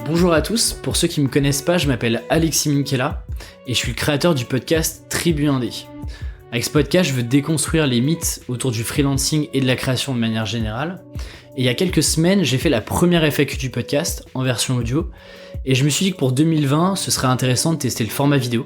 Bonjour à tous, pour ceux qui ne me connaissent pas, je m'appelle Alexis Minkela et je suis le créateur du podcast Tribu Indé. Avec ce podcast, je veux déconstruire les mythes autour du freelancing et de la création de manière générale. Et il y a quelques semaines, j'ai fait la première FAQ du podcast en version audio et je me suis dit que pour 2020, ce serait intéressant de tester le format vidéo.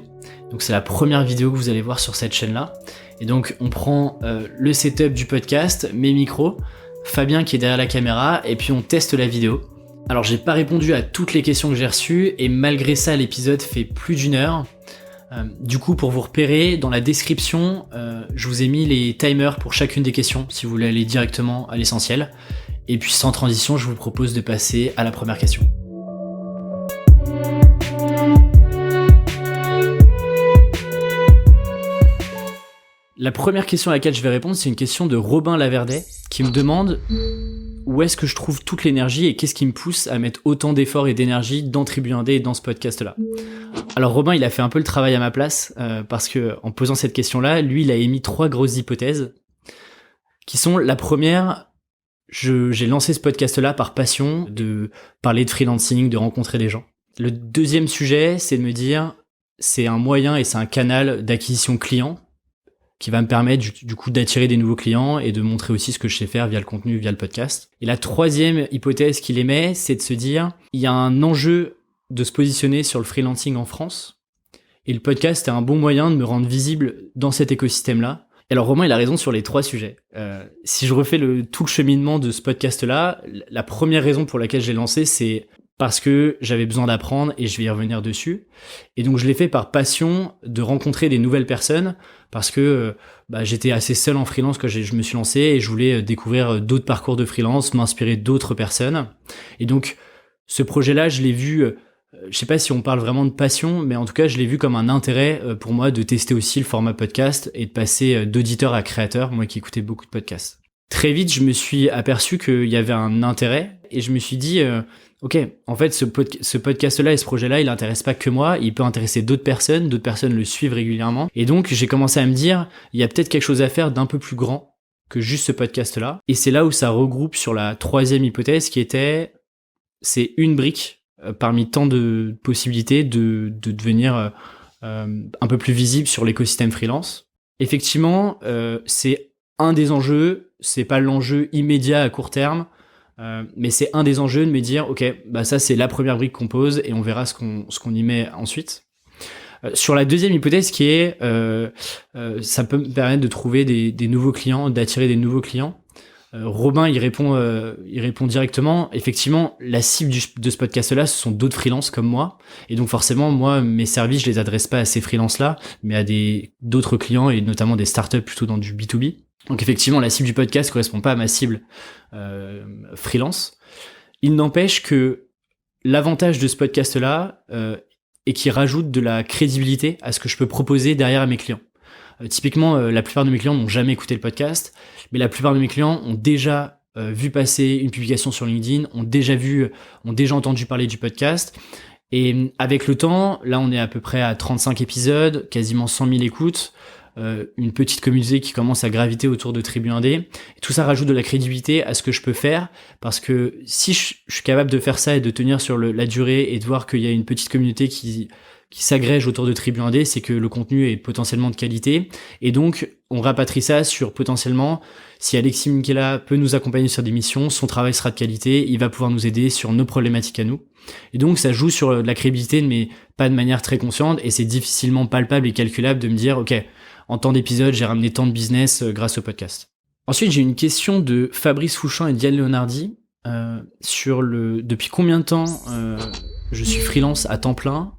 Donc c'est la première vidéo que vous allez voir sur cette chaîne-là. Et donc on prend le setup du podcast, mes micros, Fabien qui est derrière la caméra et puis on teste la vidéo. Alors j'ai pas répondu à toutes les questions que j'ai reçues et malgré ça l'épisode fait plus d'une heure. Du coup pour vous repérer, dans la description, je vous ai mis les timers pour chacune des questions si vous voulez aller directement à l'essentiel. Et puis sans transition, je vous propose de passer à la première question. La première question à laquelle je vais répondre, c'est une question de Robin Laverdet qui me demande où est-ce que je trouve toute l'énergie et qu'est-ce qui me pousse à mettre autant d'efforts et d'énergie dans Tribu Indé et dans ce podcast-là. Alors Robin, il a fait un peu le travail à ma place parce que en posant cette question-là, lui, il a émis 3 grosses hypothèses qui sont la première, j'ai lancé ce podcast-là par passion de parler de freelancing, de rencontrer des gens. Le deuxième sujet, c'est de me dire c'est un moyen et c'est un canal d'acquisition client qui va me permettre du coup d'attirer des nouveaux clients et de montrer aussi ce que je sais faire via le contenu, via le podcast. Et la troisième hypothèse qu'il émet, c'est de se dire, il y a un enjeu de se positionner sur le freelancing en France, et le podcast est un bon moyen de me rendre visible dans cet écosystème-là. Et alors Romain, il a raison sur les 3 sujets. Si je refais tout le cheminement de ce podcast-là, la première raison pour laquelle j'ai lancé, c'est parce que j'avais besoin d'apprendre et je vais y revenir dessus. Et donc je l'ai fait par passion de rencontrer des nouvelles personnes parce que j'étais assez seul en freelance quand je me suis lancé et je voulais découvrir d'autres parcours de freelance, m'inspirer d'autres personnes. Et donc ce projet-là, je l'ai vu, je sais pas si on parle vraiment de passion, mais en tout cas je l'ai vu comme un intérêt pour moi de tester aussi le format podcast et de passer d'auditeur à créateur, moi qui écoutais beaucoup de podcasts. Très vite, je me suis aperçu qu'il y avait un intérêt et je me suis dit ok, en fait, ce podcast-là et ce projet-là, il intéresse pas que moi, il peut intéresser d'autres personnes le suivent régulièrement. Et donc, j'ai commencé à me dire, il y a peut-être quelque chose à faire d'un peu plus grand que juste ce podcast-là. Et c'est là où ça regroupe sur la troisième hypothèse qui était, c'est une brique parmi tant de possibilités de devenir un peu plus visible sur l'écosystème freelance. Effectivement, c'est un des enjeux, c'est pas l'enjeu immédiat à court terme, mais c'est un des enjeux de me dire ok, ça c'est la première brique qu'on pose et on verra ce qu'on y met ensuite. Sur la deuxième hypothèse qui est ça peut me permettre de trouver des nouveaux clients, d'attirer des nouveaux clients. Robin il répond directement. Effectivement, la cible de ce podcast-là, ce sont d'autres freelances comme moi, et donc forcément moi mes services je les adresse pas à ces freelances-là, mais à d'autres clients et notamment des startups plutôt dans du B2B. Donc effectivement, la cible du podcast correspond pas à ma cible freelance. Il n'empêche que l'avantage de ce podcast-là est qu'il rajoute de la crédibilité à ce que je peux proposer derrière à mes clients. Typiquement, la plupart de mes clients n'ont jamais écouté le podcast, mais la plupart de mes clients ont déjà vu passer une publication sur LinkedIn, ont déjà entendu parler du podcast. Et avec le temps, là on est à peu près à 35 épisodes, quasiment 100 000 écoutes, une petite communauté qui commence à graviter autour de Tribu Indé. Et tout ça rajoute de la crédibilité à ce que je peux faire, parce que si je suis capable de faire ça et de tenir sur la durée et de voir qu'il y a une petite communauté qui s'agrège autour de Tribu Indé, c'est que le contenu est potentiellement de qualité. Et donc, on rapatrie ça sur potentiellement, si Alexis Minkela peut nous accompagner sur des missions, son travail sera de qualité, il va pouvoir nous aider sur nos problématiques à nous. Et donc, ça joue sur la crédibilité, mais pas de manière très consciente, et c'est difficilement palpable et calculable de me dire, ok, en tant d'épisodes, j'ai ramené tant de business grâce au podcast. Ensuite, j'ai une question de Fabrice Fouchant et Diane Leonardi sur depuis combien de temps je suis freelance à temps plein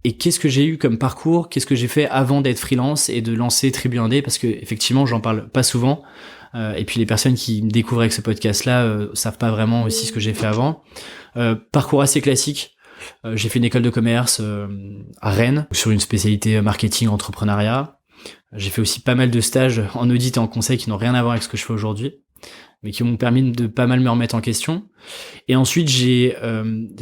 et qu'est-ce que j'ai eu comme parcours, qu'est-ce que j'ai fait avant d'être freelance et de lancer Tribu Indé, parce que effectivement, j'en parle pas souvent. Et puis les personnes qui me découvrent avec ce podcast-là savent pas vraiment aussi ce que j'ai fait avant. Parcours assez classique. J'ai fait une école de commerce à Rennes sur une spécialité marketing, entrepreneuriat. J'ai fait aussi pas mal de stages en audit et en conseil qui n'ont rien à voir avec ce que je fais aujourd'hui, mais qui m'ont permis de pas mal me remettre en question. Et ensuite, j'ai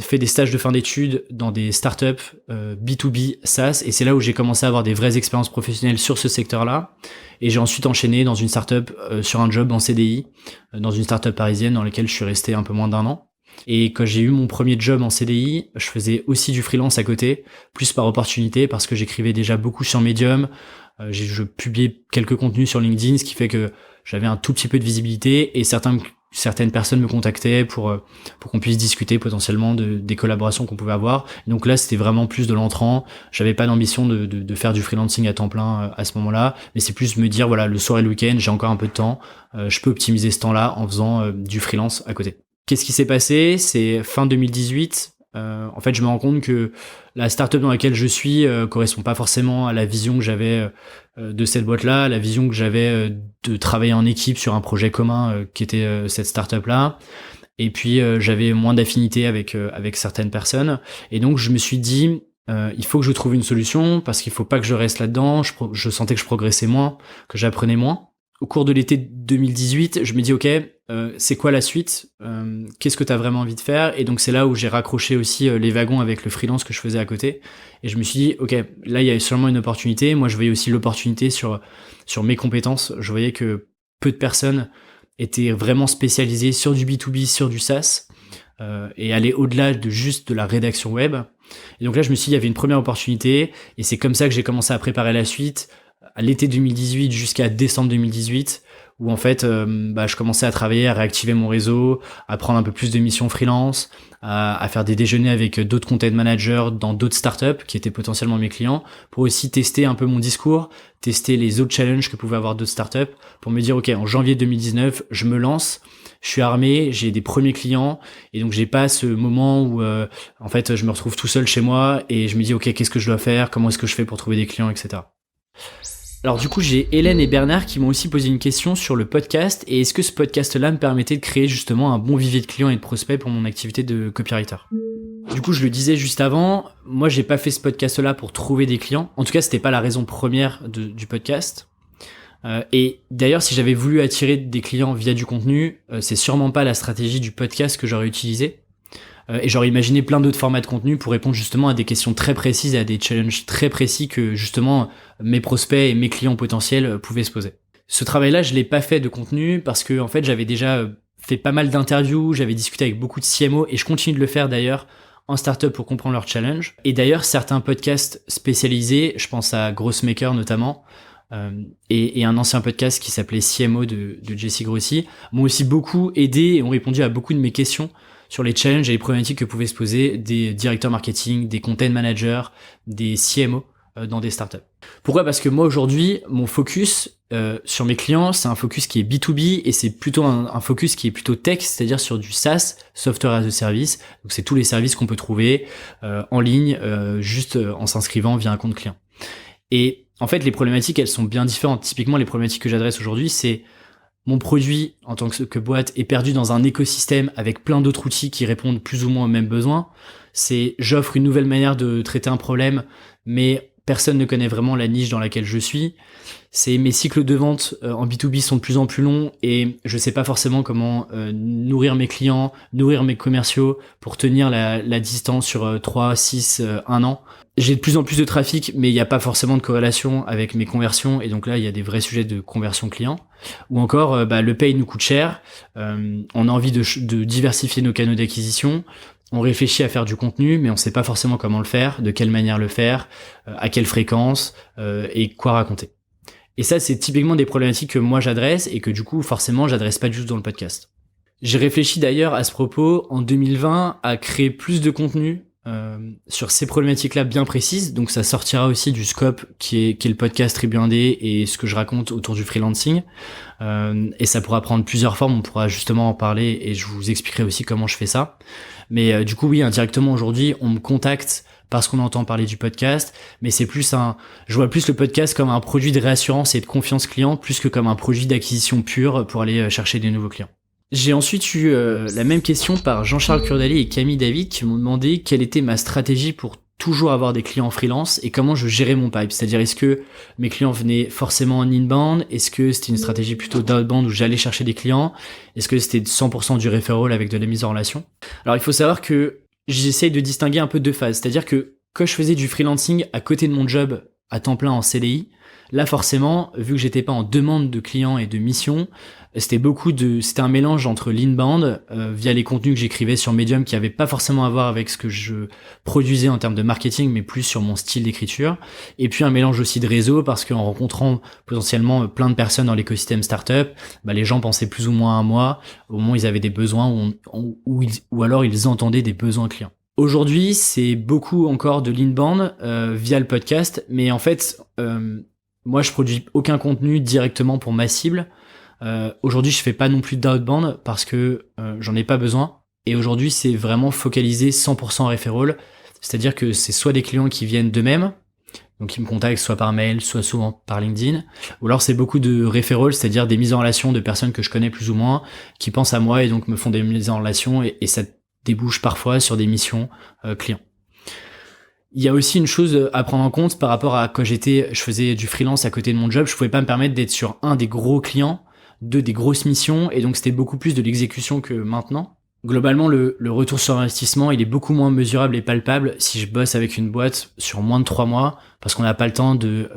fait des stages de fin d'études dans des startups B2B SaaS, et c'est là où j'ai commencé à avoir des vraies expériences professionnelles sur ce secteur-là. Et j'ai ensuite enchaîné dans une startup sur un job en CDI, dans une startup parisienne dans laquelle je suis resté un peu moins d'1 an. Et quand j'ai eu mon premier job en CDI, je faisais aussi du freelance à côté, plus par opportunité, parce que j'écrivais déjà beaucoup sur Medium. Je publiais quelques contenus sur LinkedIn, ce qui fait que j'avais un tout petit peu de visibilité, et certaines personnes me contactaient pour qu'on puisse discuter potentiellement des collaborations qu'on pouvait avoir. Et donc là, c'était vraiment plus de l'entrant. J'avais pas d'ambition de faire du freelancing à temps plein à ce moment-là, mais c'est plus me dire, voilà, le soir et le week-end, j'ai encore un peu de temps, je peux optimiser ce temps-là en faisant du freelance à côté. Qu'est-ce qui s'est passé? C'est fin 2018. En fait, je me rends compte que la startup dans laquelle je suis correspond pas forcément à la vision que j'avais de cette boîte-là, la vision que j'avais de travailler en équipe sur un projet commun qui était cette startup-là. Et puis j'avais moins d'affinité avec certaines personnes. Et donc je me suis dit, il faut que je trouve une solution parce qu'il faut pas que je reste là-dedans. Je sentais que je progressais moins, que j'apprenais moins. Au cours de l'été 2018, je me dis ok, c'est quoi la suite? Qu'est-ce que tu as vraiment envie de faire? Et donc c'est là où j'ai raccroché aussi les wagons avec le freelance que je faisais à côté. Et je me suis dit ok, là il y a sûrement une opportunité. Moi je voyais aussi l'opportunité sur mes compétences. Je voyais que peu de personnes étaient vraiment spécialisées sur du B2B, sur du SaaS, et aller au-delà de juste de la rédaction web. Et donc là je me suis dit il y avait une première opportunité, et c'est comme ça que j'ai commencé à préparer la suite. À l'été 2018 jusqu'à décembre 2018, où en fait je commençais à travailler, à réactiver mon réseau, à prendre un peu plus de missions freelance, à faire des déjeuners avec d'autres content managers dans d'autres startups qui étaient potentiellement mes clients, pour aussi tester un peu mon discours, tester les autres challenges que pouvaient avoir d'autres startups, pour me dire ok, en janvier 2019 je me lance, je suis armé, j'ai des premiers clients, et donc j'ai pas ce moment où en fait je me retrouve tout seul chez moi et je me dis ok, qu'est-ce que je dois faire, comment est-ce que je fais pour trouver des clients, etc. Alors du coup, j'ai Hélène et Bernard qui m'ont aussi posé une question sur le podcast, et est-ce que ce podcast-là me permettait de créer justement un bon vivier de clients et de prospects pour mon activité de copywriter. Du coup, je le disais juste avant, moi j'ai pas fait ce podcast-là pour trouver des clients. En tout cas, c'était pas la raison première du podcast. Et d'ailleurs, si j'avais voulu attirer des clients via du contenu, c'est sûrement pas la stratégie du podcast que j'aurais utilisée. Et j'aurais imaginé plein d'autres formats de contenu pour répondre justement à des questions très précises et à des challenges très précis que justement mes prospects et mes clients potentiels pouvaient se poser. Ce travail-là, je l'ai pas fait de contenu parce que en fait, j'avais déjà fait pas mal d'interviews, j'avais discuté avec beaucoup de CMO, et je continue de le faire d'ailleurs en startup pour comprendre leurs challenges. Et d'ailleurs, certains podcasts spécialisés, je pense à Grossmaker notamment, et un ancien podcast qui s'appelait CMO de Jesse Grossi, m'ont aussi beaucoup aidé et ont répondu à beaucoup de mes questions sur les challenges et les problématiques que pouvaient se poser des directeurs marketing, des content managers, des CMO dans des startups. Pourquoi ? Parce que moi aujourd'hui, mon focus sur mes clients, c'est un focus qui est B2B, et c'est plutôt un focus qui est plutôt tech, c'est-à-dire sur du SaaS, Software as a Service. Donc c'est tous les services qu'on peut trouver en ligne, juste en s'inscrivant via un compte client. Et en fait, les problématiques, elles sont bien différentes. Typiquement, les problématiques que j'adresse aujourd'hui, c'est mon produit en tant que boîte est perdu dans un écosystème avec plein d'autres outils qui répondent plus ou moins aux mêmes besoins. C'est j'offre une nouvelle manière de traiter un problème, mais personne ne connaît vraiment la niche dans laquelle je suis. C'est mes cycles de vente en B2B sont de plus en plus longs, et je sais pas forcément comment nourrir mes clients, nourrir mes commerciaux pour tenir la distance sur 3, 6, 1 an. J'ai de plus en plus de trafic, mais il n'y a pas forcément de corrélation avec mes conversions, et donc là il y a des vrais sujets de conversion client. Ou encore le pay nous coûte cher, on a envie de diversifier nos canaux d'acquisition, on réfléchit à faire du contenu, mais on sait pas forcément comment le faire, de quelle manière le faire, à quelle fréquence, et quoi raconter. Et ça, c'est typiquement des problématiques que moi j'adresse, et que du coup forcément j'adresse pas du tout dans le podcast. J'ai réfléchi d'ailleurs à ce propos en 2020 à créer plus de contenu sur ces problématiques-là bien précises. Donc ça sortira aussi du scope qui est le podcast Tribu Indé et ce que je raconte autour du freelancing. Et ça pourra prendre plusieurs formes, on pourra justement en parler et je vous expliquerai aussi comment je fais ça. Mais du coup oui, indirectement aujourd'hui, on me contacte parce qu'on entend parler du podcast, mais c'est plus je vois plus le podcast comme un produit de réassurance et de confiance client, plus que comme un produit d'acquisition pure pour aller chercher des nouveaux clients. J'ai ensuite eu la même question par Jean-Charles Curdali et Camille David qui m'ont demandé quelle était ma stratégie pour toujours avoir des clients freelance et comment je gérais mon pipe. C'est-à-dire, est-ce que mes clients venaient forcément en inbound? Est-ce que c'était une stratégie plutôt d'outbound où j'allais chercher des clients? Est-ce que c'était 100% du referral avec de la mise en relation? Alors, il faut savoir que j'essaye de distinguer un peu deux phases. C'est-à-dire que quand je faisais du freelancing à côté de mon job à temps plein en CDI. Là, forcément, vu que j'étais pas en demande de clients et de missions, c'était un mélange entre l'inbound, via les contenus que j'écrivais sur Medium qui avaient pas forcément à voir avec ce que je produisais en termes de marketing, mais plus sur mon style d'écriture. Et puis un mélange aussi de réseau parce qu'en rencontrant potentiellement plein de personnes dans l'écosystème startup, les gens pensaient plus ou moins à moi au moment où ils avaient des besoins ou alors ils entendaient des besoins clients. Aujourd'hui, c'est beaucoup encore de l'inbound via le podcast, mais en fait, moi, je produis aucun contenu directement pour ma cible. Aujourd'hui, je fais pas non plus d'outbound parce que j'en ai pas besoin. Et aujourd'hui, c'est vraiment focalisé 100% referral. C'est-à-dire que c'est soit des clients qui viennent d'eux-mêmes, donc ils me contactent soit par mail, soit souvent par LinkedIn, ou alors c'est beaucoup de referral, c'est-à-dire des mises en relation de personnes que je connais plus ou moins, qui pensent à moi et donc me font des mises en relation et ça débouche parfois sur des missions clients. Il y a aussi une chose à prendre en compte par rapport à quand je faisais du freelance à côté de mon job, je pouvais pas me permettre d'être sur un des gros clients, deux des grosses missions, et donc c'était beaucoup plus de l'exécution que maintenant. Globalement, le retour sur investissement, il est beaucoup moins mesurable et palpable si je bosse avec une boîte sur moins de 3 mois, parce qu'on n'a pas le temps de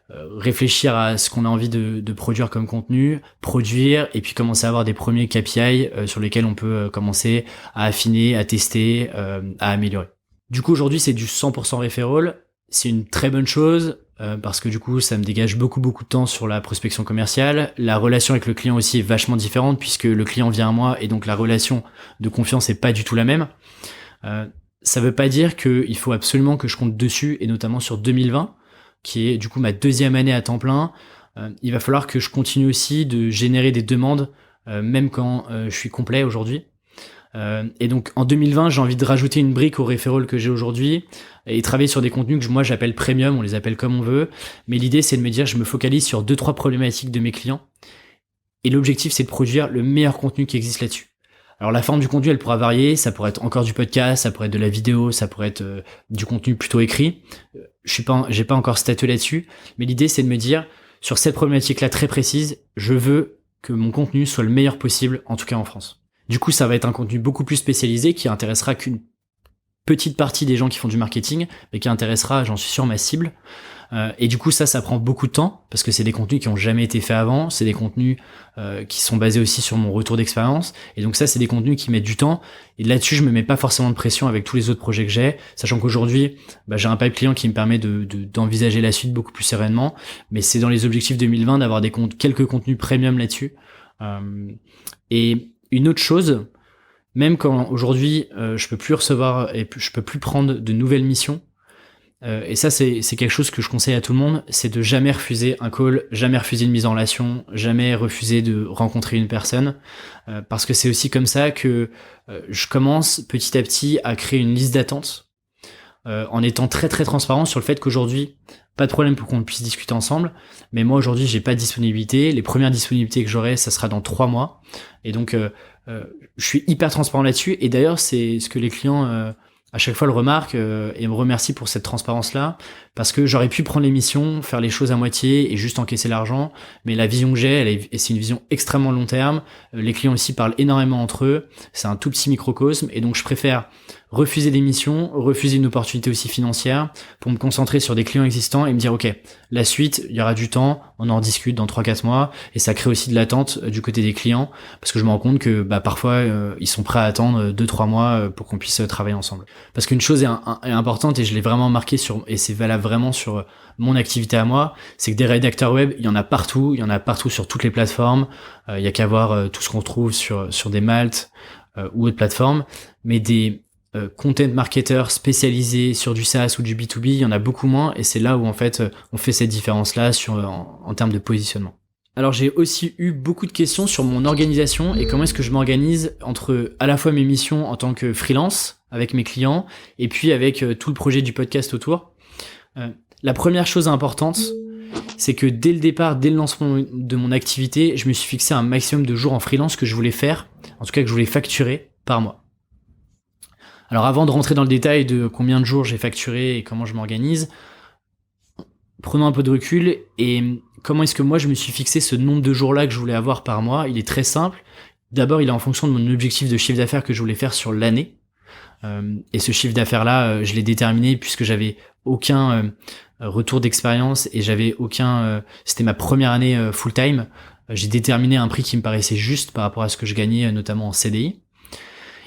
réfléchir à ce qu'on a envie de produire comme contenu, produire, et puis commencer à avoir des premiers KPI sur lesquels on peut commencer à affiner, à tester, à améliorer. Du coup, aujourd'hui, c'est du 100% referral. C'est une très bonne chose parce que du coup, ça me dégage beaucoup de temps sur la prospection commerciale. La relation avec le client aussi est vachement différente puisque le client vient à moi et donc la relation de confiance est pas du tout la même. Ça veut pas dire qu'il faut absolument que je compte dessus et notamment sur 2020, qui est du coup ma deuxième année à temps plein. Il va falloir que je continue aussi de générer des demandes même quand je suis complet aujourd'hui. Et donc en 2020, j'ai envie de rajouter une brique au referral que j'ai aujourd'hui et travailler sur des contenus que moi j'appelle premium, on les appelle comme on veut, mais l'idée c'est de me dire je me focalise sur 2-3 problématiques de mes clients et l'objectif c'est de produire le meilleur contenu qui existe là-dessus. Alors la forme du contenu elle pourra varier, ça pourrait être encore du podcast, ça pourrait être de la vidéo, ça pourrait être du contenu plutôt écrit. J'ai pas encore statué là-dessus, mais l'idée c'est de me dire sur cette problématique là très précise, je veux que mon contenu soit le meilleur possible, en tout cas en France. Du coup, ça va être un contenu beaucoup plus spécialisé qui intéressera qu'une petite partie des gens qui font du marketing, mais qui intéressera, j'en suis sûr, ma cible. Et du coup, ça prend beaucoup de temps parce que c'est des contenus qui ont jamais été faits avant. C'est des contenus qui sont basés aussi sur mon retour d'expérience. Et donc ça, c'est des contenus qui mettent du temps. Et là-dessus, je me mets pas forcément de pression avec tous les autres projets que j'ai, sachant qu'aujourd'hui, j'ai un pipe client qui me permet d'envisager la suite beaucoup plus sereinement. Mais c'est dans les objectifs 2020 d'avoir quelques contenus premium là-dessus. Et une autre chose, même quand aujourd'hui je peux plus recevoir et je peux plus prendre de nouvelles missions, et ça c'est quelque chose que je conseille à tout le monde, c'est de jamais refuser un call, jamais refuser une mise en relation, jamais refuser de rencontrer une personne, parce que c'est aussi comme ça que je commence petit à petit à créer une liste d'attente, en étant très très transparent sur le fait qu'aujourd'hui, pas de problème pour qu'on puisse discuter ensemble, mais moi aujourd'hui j'ai pas de disponibilité, les premières disponibilités que j'aurai ça sera dans 3 mois, et donc je suis hyper transparent là-dessus, et d'ailleurs c'est ce que les clients à chaque fois le remarquent et me remercient pour cette transparence-là, parce que j'aurais pu prendre les missions, faire les choses à moitié et juste encaisser l'argent, mais la vision que j'ai, c'est une vision extrêmement long terme, les clients ici parlent énormément entre eux, c'est un tout petit microcosme, et donc je préfère refuser des missions, refuser une opportunité aussi financière pour me concentrer sur des clients existants et me dire ok, la suite, il y aura du temps, on en discute dans 3-4 mois, et ça crée aussi de l'attente du côté des clients, parce que je me rends compte que parfois ils sont prêts à attendre 2-3 mois pour qu'on puisse travailler ensemble. Parce qu'une chose est importante, et je l'ai vraiment marqué et c'est valable vraiment sur mon activité à moi, c'est que des rédacteurs web, il y en a partout sur toutes les plateformes, il y a qu'à voir tout ce qu'on trouve sur des Malte ou autres plateformes, mais des content marketeurs spécialisés sur du SaaS ou du B2B, il y en a beaucoup moins, et c'est là où en fait on fait cette différence-là en termes de positionnement. Alors j'ai aussi eu beaucoup de questions sur mon organisation et comment est-ce que je m'organise entre à la fois mes missions en tant que freelance avec mes clients et puis avec tout le projet du podcast autour. La première chose importante, c'est que dès le départ, dès le lancement de mon activité, je me suis fixé un maximum de jours en freelance que je voulais faire, en tout cas que je voulais facturer par mois. Alors avant de rentrer dans le détail de combien de jours j'ai facturé et comment je m'organise, prenons un peu de recul et comment est-ce que moi je me suis fixé ce nombre de jours-là que je voulais avoir par mois. Il est très simple. D'abord, il est en fonction de mon objectif de chiffre d'affaires que je voulais faire sur l'année. Et ce chiffre d'affaires-là, je l'ai déterminé puisque j'avais aucun retour d'expérience et j'avais c'était ma première année full time. J'ai déterminé un prix qui me paraissait juste par rapport à ce que je gagnais, notamment en CDI.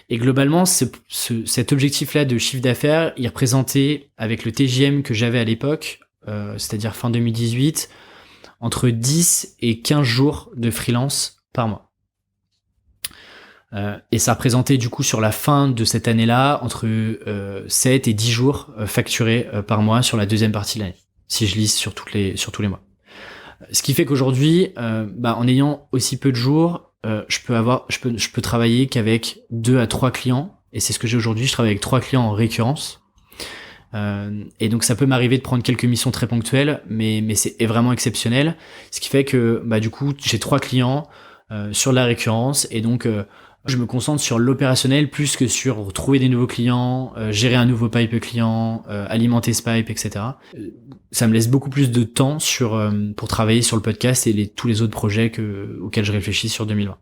Et globalement, cet objectif-là de chiffre d'affaires, il représentait, avec le TJM que j'avais à l'époque, c'est-à-dire fin 2018, entre 10 et 15 jours de freelance par mois. Et ça représentait du coup sur la fin de cette année-là entre 7 et 10 jours facturés par mois sur la deuxième partie de l'année, si je lise sur tous les mois. Ce qui fait qu'aujourd'hui, en ayant aussi peu de jours, je peux travailler qu'avec 2 à 3 clients, et c'est ce que j'ai aujourd'hui. Je travaille avec 3 clients en récurrence. Et donc ça peut m'arriver de prendre quelques missions très ponctuelles, mais c'est vraiment exceptionnel. Ce qui fait que du coup j'ai 3 clients sur la récurrence, et donc je me concentre sur l'opérationnel plus que sur trouver des nouveaux clients, gérer un nouveau pipe client, alimenter ce pipe, etc. Ça me laisse beaucoup plus de temps pour travailler sur le podcast et tous les autres projets auxquels je réfléchis sur 2020.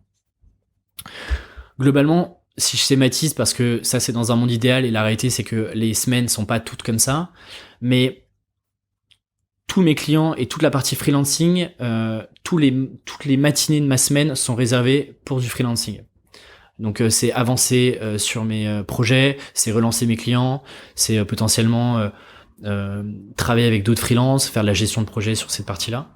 Globalement, si je schématise, parce que ça c'est dans un monde idéal et la réalité c'est que les semaines sont pas toutes comme ça, mais tous mes clients et toute la partie freelancing, toutes les matinées de ma semaine sont réservées pour du freelancing. Donc c'est avancer sur mes projets, c'est relancer mes clients, c'est potentiellement travailler avec d'autres freelances, faire de la gestion de projet sur cette partie-là.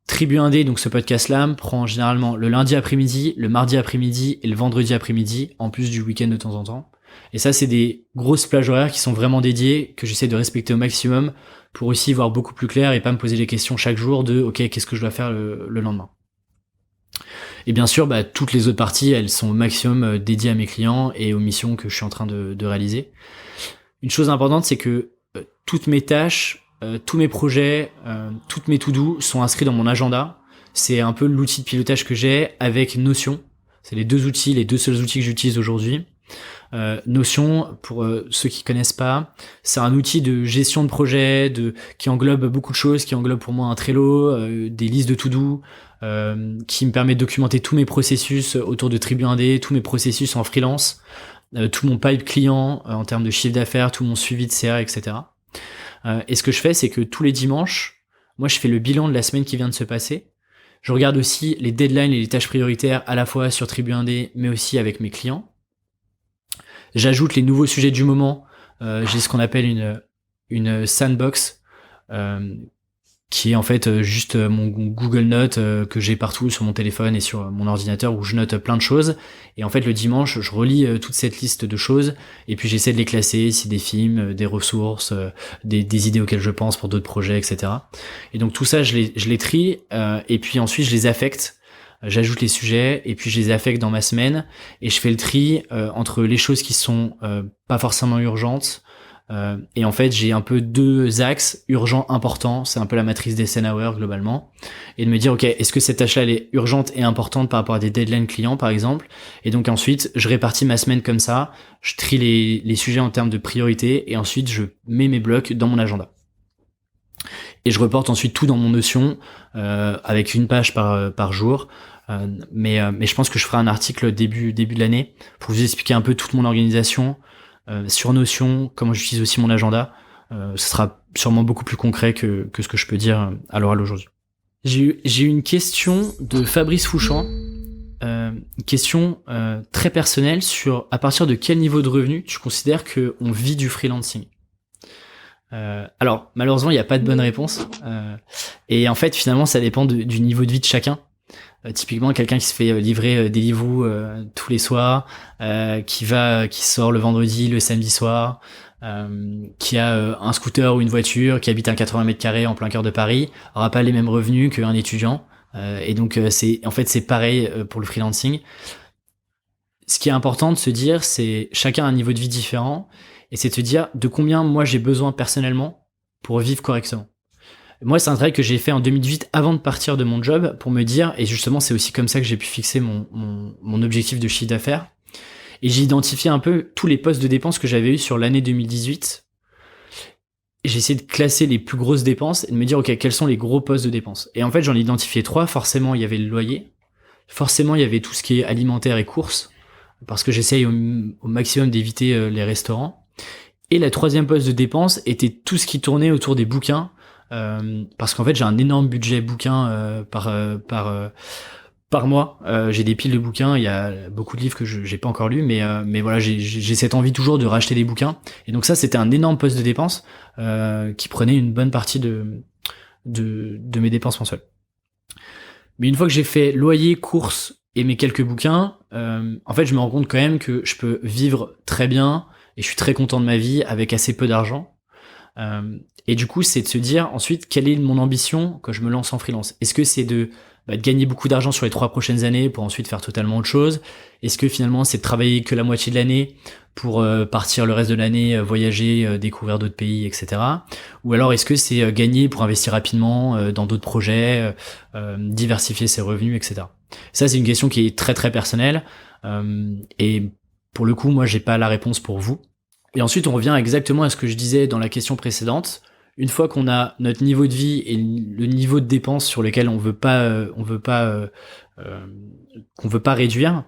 Tribu Indé, donc ce podcast-là, me prend généralement le lundi après-midi, le mardi après-midi et le vendredi après-midi, en plus du week-end de temps en temps. Et ça, c'est des grosses plages horaires qui sont vraiment dédiées, que j'essaie de respecter au maximum pour aussi voir beaucoup plus clair et pas me poser les questions chaque jour de « Ok, qu'est-ce que je dois faire le lendemain ?» Et bien sûr, toutes les autres parties, elles sont au maximum dédiées à mes clients et aux missions que je suis en train de réaliser. Une chose importante, c'est que toutes mes tâches, tous mes projets, toutes mes to-do sont inscrits dans mon agenda. C'est un peu l'outil de pilotage que j'ai avec Notion. C'est les deux seuls outils que j'utilise aujourd'hui. Notion, pour ceux qui connaissent pas, c'est un outil de gestion de projet, qui englobe beaucoup de choses, qui englobe pour moi un Trello, des listes de to-do, qui me permet de documenter tous mes processus autour de Tribu Indé, tous mes processus en freelance, tout mon pipe client en termes de chiffre d'affaires, tout mon suivi de CA, etc. Et ce que je fais, c'est que tous les dimanches, moi je fais le bilan de la semaine qui vient de se passer. Je regarde aussi les deadlines et les tâches prioritaires à la fois sur Tribu Indé, mais aussi avec mes clients. J'ajoute les nouveaux sujets du moment. J'ai ce qu'on appelle une sandbox, qui est en fait juste mon Google Notes que j'ai partout sur mon téléphone et sur mon ordinateur, où je note plein de choses. Et en fait, le dimanche, je relis toute cette liste de choses et puis j'essaie de les classer, si des films, des ressources, des idées auxquelles je pense pour d'autres projets, etc. Et donc tout ça, je les trie et puis ensuite je les affecte. J'ajoute les sujets et puis je les affecte dans ma semaine et je fais le tri entre les choses qui sont pas forcément urgentes. Et en fait, j'ai un peu 2 axes urgents, importants. C'est un peu la matrice d'Eisenhower globalement. Et de me dire, ok, est-ce que cette tâche-là, elle est urgente et importante par rapport à des deadlines clients, par exemple? Et donc ensuite, je répartis ma semaine comme ça. Je trie les sujets en termes de priorité et ensuite, je mets mes blocs dans mon agenda. Et je reporte ensuite tout dans mon Notion avec une page par jour. Mais je pense que je ferai un article début de l'année pour vous expliquer un peu toute mon organisation sur Notion, comment j'utilise aussi mon agenda. Ce sera sûrement beaucoup plus concret que ce que je peux dire à l'oral aujourd'hui. J'ai eu une question de Fabrice Fouchant, une question très personnelle sur à partir de quel niveau de revenu tu considères qu'on vit du freelancing. Alors malheureusement il n'y a pas de bonne réponse et en fait finalement ça dépend du niveau de vie de chacun. Typiquement quelqu'un qui se fait livrer des Deliveroo tous les soirs, qui sort le vendredi, le samedi soir, qui a un scooter ou une voiture, qui habite un 80 mètres carrés en plein cœur de Paris, aura pas les mêmes revenus qu'un étudiant. Et donc c'est pareil pour le freelancing. Ce qui est important de se dire, c'est chacun a un niveau de vie différent, et c'est de se dire de combien moi j'ai besoin personnellement pour vivre correctement. Moi, c'est un travail que j'ai fait en 2018 avant de partir de mon job pour me dire, et justement, c'est aussi comme ça que j'ai pu fixer mon objectif de chiffre d'affaires. Et j'ai identifié un peu tous les postes de dépenses que j'avais eu sur l'année 2018. Et j'ai essayé de classer les plus grosses dépenses et de me dire, ok, quels sont les gros postes de dépenses. Et en fait, j'en ai identifié 3. Forcément, il y avait le loyer. Forcément, il y avait tout ce qui est alimentaire et courses, parce que j'essaye au maximum d'éviter les restaurants. Et la troisième poste de dépense était tout ce qui tournait autour des bouquins, parce qu'en fait j'ai un énorme budget bouquin par mois. J'ai des piles de bouquins, il y a beaucoup de livres que j'ai pas encore lus, mais voilà, j'ai cette envie toujours de racheter des bouquins. Et donc ça, c'était un énorme poste de dépense qui prenait une bonne partie de mes dépenses mensuelles. Mais une fois que j'ai fait loyer, courses et mes quelques bouquins, en fait, je me rends compte quand même que je peux vivre très bien et je suis très content de ma vie avec assez peu d'argent. Et du coup, c'est de se dire ensuite quelle est mon ambition quand je me lance en freelance. Est-ce que c'est de gagner beaucoup d'argent sur les 3 prochaines années pour ensuite faire totalement autre chose? Est-ce que finalement c'est de travailler que la moitié de l'année pour partir le reste de l'année, voyager, découvrir d'autres pays, etc. Ou alors est-ce que c'est gagner pour investir rapidement dans d'autres projets, diversifier ses revenus, etc. Ça, c'est une question qui est très très personnelle et pour le coup, moi, j'ai pas la réponse pour vous. Et ensuite, on revient exactement à ce que je disais dans la question précédente. Une fois qu'on a notre niveau de vie et le niveau de dépenses sur lesquels qu'on veut pas réduire,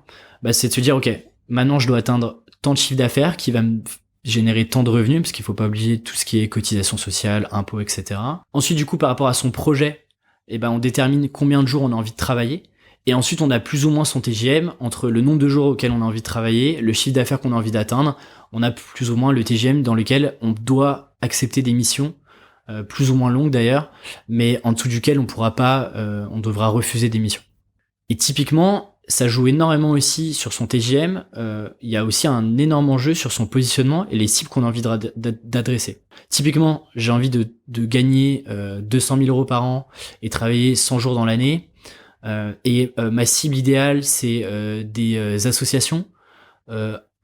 c'est de se dire, ok, maintenant je dois atteindre tant de chiffre d'affaires qui va me générer tant de revenus, parce qu'il faut pas oublier tout ce qui est cotisation sociale, impôts, etc. Ensuite, du coup, par rapport à son projet, on détermine combien de jours on a envie de travailler. Et ensuite, on a plus ou moins son TGM entre le nombre de jours auxquels on a envie de travailler, le chiffre d'affaires qu'on a envie d'atteindre. On a plus ou moins le TGM dans lequel on doit accepter des missions, plus ou moins longues d'ailleurs, mais en dessous duquel on pourra pas, on devra refuser des missions. Et typiquement, ça joue énormément aussi sur son TGM. Il y a aussi un énorme enjeu sur son positionnement et les cibles qu'on a envie d'adresser. Typiquement, j'ai envie de gagner 200 000 euros par an et travailler 100 jours dans l'année. Ma cible idéale, c'est des associations.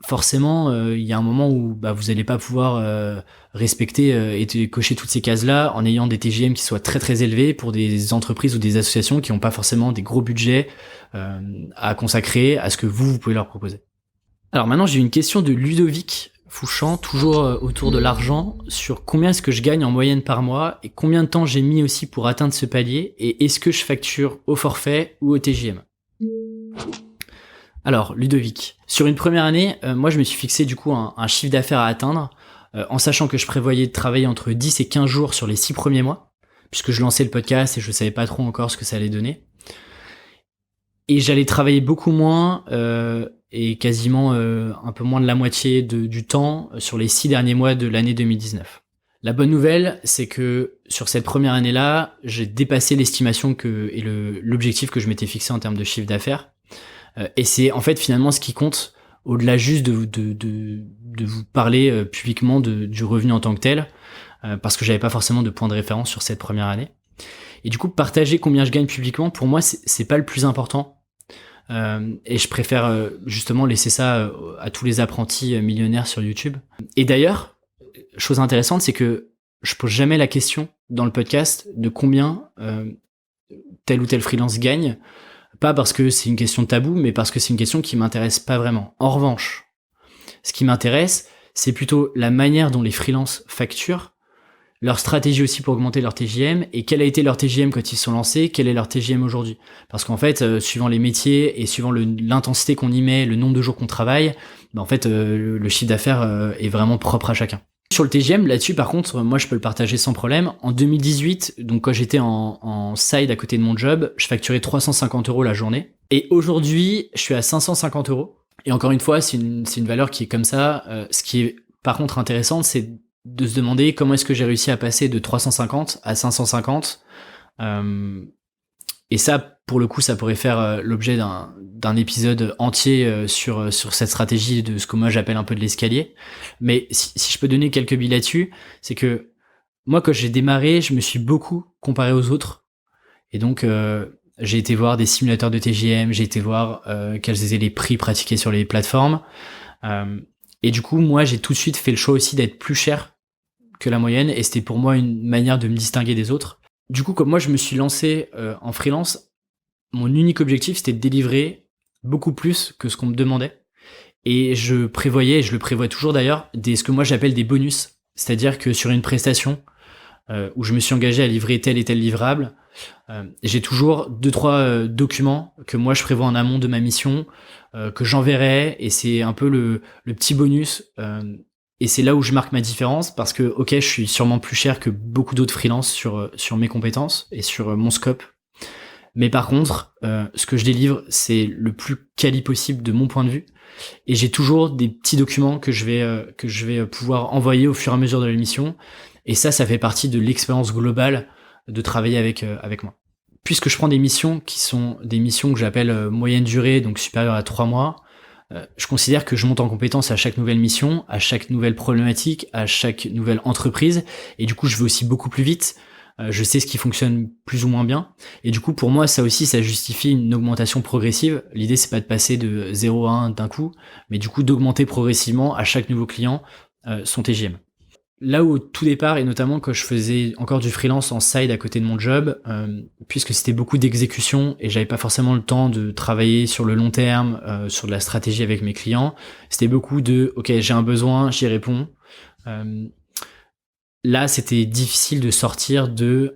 Forcément, il y a un moment où vous allez pas pouvoir respecter et cocher toutes ces cases-là en ayant des TGM qui soient très très élevés pour des entreprises ou des associations qui n'ont pas forcément des gros budgets à consacrer à ce que vous pouvez leur proposer. Alors maintenant, j'ai une question de Ludovic Fouchant, toujours autour de l'argent, sur combien est-ce que je gagne en moyenne par mois et combien de temps j'ai mis aussi pour atteindre ce palier et est-ce que je facture au forfait ou au TGM. Alors, Ludovic, sur une première année, moi je me suis fixé du coup un chiffre d'affaires à atteindre, en sachant que je prévoyais de travailler entre 10 et 15 jours sur les 6 premiers mois, puisque je lançais le podcast et je savais pas trop encore ce que ça allait donner. Et j'allais travailler beaucoup moins, et quasiment un peu moins de la moitié du temps sur les 6 derniers mois de l'année 2019. La bonne nouvelle, c'est que sur cette première année-là, j'ai dépassé l'estimation et l'objectif que je m'étais fixé en termes de chiffre d'affaires. Et c'est en fait finalement ce qui compte, au-delà juste de vous parler publiquement du revenu en tant que tel, parce que j'avais pas forcément de point de référence sur cette première année. Et du coup, partager combien je gagne publiquement, pour moi, c'est pas le plus important. Et je préfère justement laisser ça à tous les apprentis millionnaires sur YouTube. Et d'ailleurs, chose intéressante, c'est que je pose jamais la question dans le podcast de combien tel ou tel freelance gagne. Pas parce que c'est une question tabou, mais parce que c'est une question qui m'intéresse pas vraiment. En revanche, ce qui m'intéresse, c'est plutôt la manière dont les freelances facturent, leur stratégie aussi pour augmenter leur TJM, et quel a été leur TJM quand ils se sont lancés, quel est leur TJM aujourd'hui. Parce qu'en fait, suivant les métiers et suivant l'intensité qu'on y met, le nombre de jours qu'on travaille, en fait, le chiffre d'affaires est vraiment propre à chacun. Sur le TGM, là-dessus, par contre, moi, je peux le partager sans problème. En 2018, donc quand j'étais en side à côté de mon job, je facturais 350 € la journée. Et aujourd'hui, je suis à 550 €. Et encore une fois, c'est une valeur qui est comme ça. Ce qui est, par contre, intéressant, c'est de se demander comment est-ce que j'ai réussi à passer de 350 à 550. Et ça, pour le coup, ça pourrait faire l'objet d'un épisode entier sur cette stratégie de ce que moi j'appelle un peu de l'escalier. Mais si je peux donner quelques billes là-dessus, c'est que moi, quand j'ai démarré, je me suis beaucoup comparé aux autres. Et donc, j'ai été voir des simulateurs de TJM, j'ai été voir quels étaient les prix pratiqués sur les plateformes. Et du coup, moi, j'ai tout de suite fait le choix aussi d'être plus cher que la moyenne. Et c'était pour moi une manière de me distinguer des autres. Du coup, comme moi, je me suis lancé en freelance, mon unique objectif, c'était de délivrer beaucoup plus que ce qu'on me demandait. Et je prévoyais, et je le prévois toujours d'ailleurs, ce que moi j'appelle des bonus. C'est-à-dire que sur une prestation où je me suis engagé à livrer tel et tel livrable, j'ai toujours 2-3 documents que moi je prévois en amont de ma mission, que j'enverrai, et c'est un peu le petit bonus Et c'est là où je marque ma différence parce que, ok, je suis sûrement plus cher que beaucoup d'autres freelances sur mes compétences et sur mon scope. Mais par contre, ce que je délivre, c'est le plus quali possible de mon point de vue. Et j'ai toujours des petits documents que je vais pouvoir envoyer au fur et à mesure de l'émission. Et ça fait partie de l'expérience globale de travailler avec moi. Puisque je prends des missions qui sont des missions que j'appelle moyenne durée, donc supérieures à 3 mois, je considère que je monte en compétence à chaque nouvelle mission, à chaque nouvelle problématique, à chaque nouvelle entreprise. Et du coup, je vais aussi beaucoup plus vite. Je sais ce qui fonctionne plus ou moins bien. Et du coup, pour moi, ça aussi, ça justifie une augmentation progressive. L'idée, c'est pas de passer de 0 à 1 d'un coup, mais du coup, d'augmenter progressivement à chaque nouveau client son TGM. Là où au tout départ, et notamment quand je faisais encore du freelance en side à côté de mon job, puisque c'était beaucoup d'exécution et j'avais pas forcément le temps de travailler sur le long terme, sur de la stratégie avec mes clients, c'était beaucoup de « ok, j'ai un besoin, j'y réponds ». Là, c'était difficile de sortir du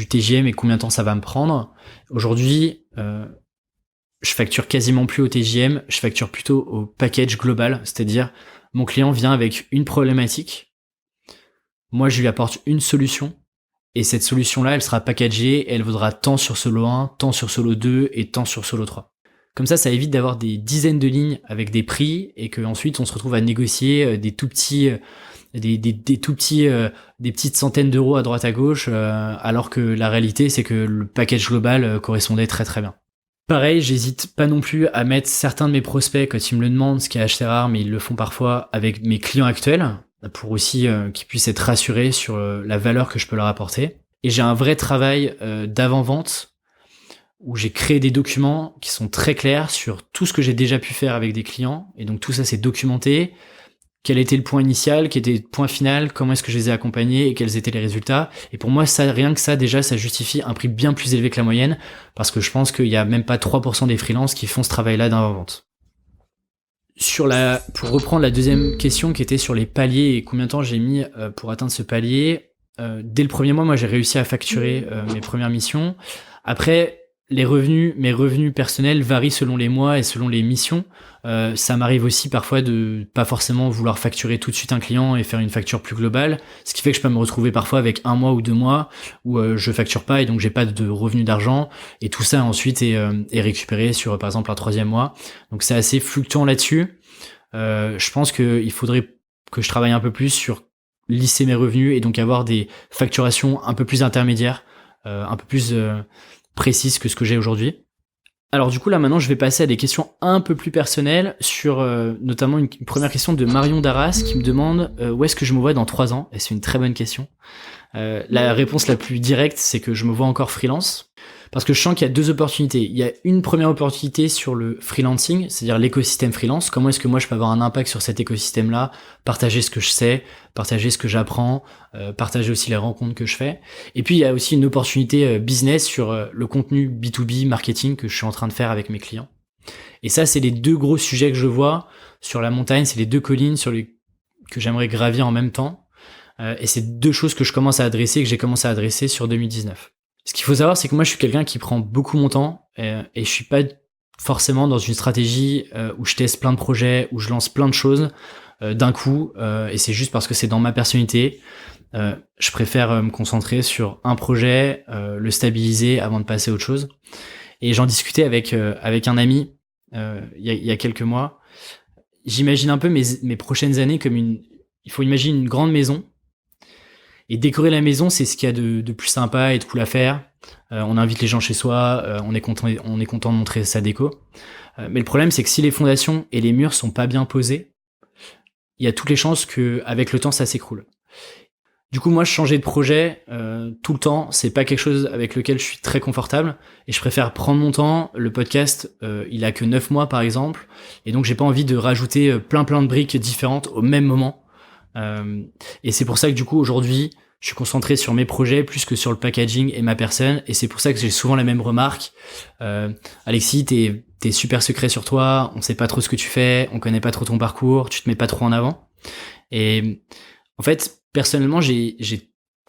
TGM et combien de temps ça va me prendre. Aujourd'hui, je facture quasiment plus au TGM, je facture plutôt au package global, c'est-à-dire mon client vient avec une problématique, moi je lui apporte une solution, et cette solution-là, elle sera packagée, et elle vaudra tant sur solo 1, tant sur solo 2 et tant sur solo 3. Comme ça évite d'avoir des dizaines de lignes avec des prix, et qu'ensuite on se retrouve à négocier des tout petits... des petites centaines d'euros à droite à gauche, alors que la réalité c'est que le package global correspondait très très bien. Pareil, j'hésite pas non plus à mettre certains de mes prospects quand ils me le demandent, ce qui est assez rare, mais ils le font parfois avec mes clients actuels, pour aussi qu'ils puissent être rassurés sur la valeur que je peux leur apporter. Et j'ai un vrai travail d'avant-vente où j'ai créé des documents qui sont très clairs sur tout ce que j'ai déjà pu faire avec des clients, et donc tout ça c'est documenté. Quel était le point initial, quel était le point final, comment est-ce que je les ai accompagnés et quels étaient les résultats. Et pour moi, ça, rien que ça, déjà, ça justifie un prix bien plus élevé que la moyenne, parce que je pense qu'il y a même pas 3% des freelances qui font ce travail-là d'avant-vente. Pour reprendre la deuxième question qui était sur les paliers et combien de temps j'ai mis pour atteindre ce palier, dès le premier mois, moi, j'ai réussi à facturer mes premières missions. Après, mes revenus personnels varient selon les mois et selon les missions. Ça m'arrive aussi parfois de pas forcément vouloir facturer tout de suite un client et faire une facture plus globale, ce qui fait que je peux me retrouver parfois avec 1 mois ou 2 mois où je facture pas et donc j'ai pas de revenus d'argent, et tout ça ensuite est récupéré sur par exemple un 3e mois. Donc c'est assez fluctuant là-dessus. Je pense qu'il faudrait que je travaille un peu plus sur lisser mes revenus et donc avoir des facturations un peu plus intermédiaires, un peu plus précises que ce que j'ai aujourd'hui. Alors du coup là maintenant je vais passer à des questions un peu plus personnelles sur notamment une première question de Marion Darras qui me demande où est-ce que je me vois dans 3 ans, et c'est une très bonne question. La réponse la plus directe, c'est que je me vois encore freelance, parce que je sens qu'il y a 2 opportunités. Il y a une première opportunité sur le freelancing, c'est-à-dire l'écosystème freelance. Comment est-ce que moi je peux avoir un impact sur cet écosystème-là, partager ce que je sais, partager ce que j'apprends, partager aussi les rencontres que je fais. Et puis il y a aussi une opportunité business sur le contenu B2B marketing que je suis en train de faire avec mes clients. Et ça, c'est les 2 gros sujets que je vois sur la montagne, c'est les 2 collines que j'aimerais gravir en même temps. Et c'est 2 choses que je commence à adresser, que j'ai commencé à adresser sur 2019. Ce qu'il faut savoir, c'est que moi, je suis quelqu'un qui prend beaucoup mon temps, et je suis pas forcément dans une stratégie où je teste plein de projets, où je lance plein de choses d'un coup, et c'est juste parce que c'est dans ma personnalité. Je préfère me concentrer sur un projet, le stabiliser avant de passer à autre chose. Et j'en discutais avec un ami il y a quelques mois. J'imagine un peu mes prochaines années comme il faut imaginer une grande maison. Et décorer la maison, c'est ce qu'il y a de plus sympa et de cool à faire. On invite les gens chez soi, on est content de montrer sa déco. Mais le problème, c'est que si les fondations et les murs sont pas bien posés, il y a toutes les chances que, avec le temps, ça s'écroule. Du coup, moi, changer de projet tout le temps, c'est pas quelque chose avec lequel je suis très confortable, et je préfère prendre mon temps. Le podcast, il a que 9 mois par exemple, et donc j'ai pas envie de rajouter plein de briques différentes au même moment. Et c'est pour ça que du coup aujourd'hui je suis concentré sur mes projets plus que sur le packaging et ma personne, et c'est pour ça que j'ai souvent la même remarque. Alexis, t'es super secret sur toi, on sait pas trop ce que tu fais, on connaît pas trop ton parcours, tu te mets pas trop en avant. Et en fait personnellement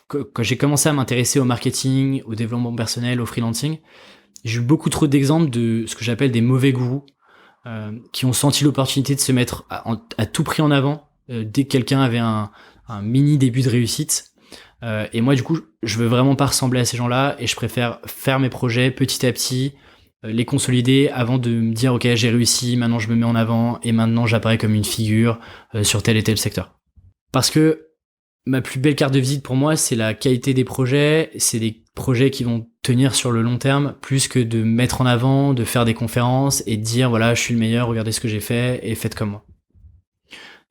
quand j'ai commencé à m'intéresser au marketing, au développement personnel, au freelancing, j'ai eu beaucoup trop d'exemples de ce que j'appelle des mauvais gourous qui ont senti l'opportunité de se mettre à tout prix en avant dès que quelqu'un avait un mini début de réussite. Et moi, du coup, je veux vraiment pas ressembler à ces gens-là et je préfère faire mes projets petit à petit, les consolider avant de me dire ok, j'ai réussi, maintenant je me mets en avant et maintenant j'apparais comme une figure sur tel et tel secteur. Parce que ma plus belle carte de visite pour moi, c'est la qualité des projets, c'est des projets qui vont tenir sur le long terme, plus que de mettre en avant, de faire des conférences et de dire voilà, je suis le meilleur, regardez ce que j'ai fait et faites comme moi.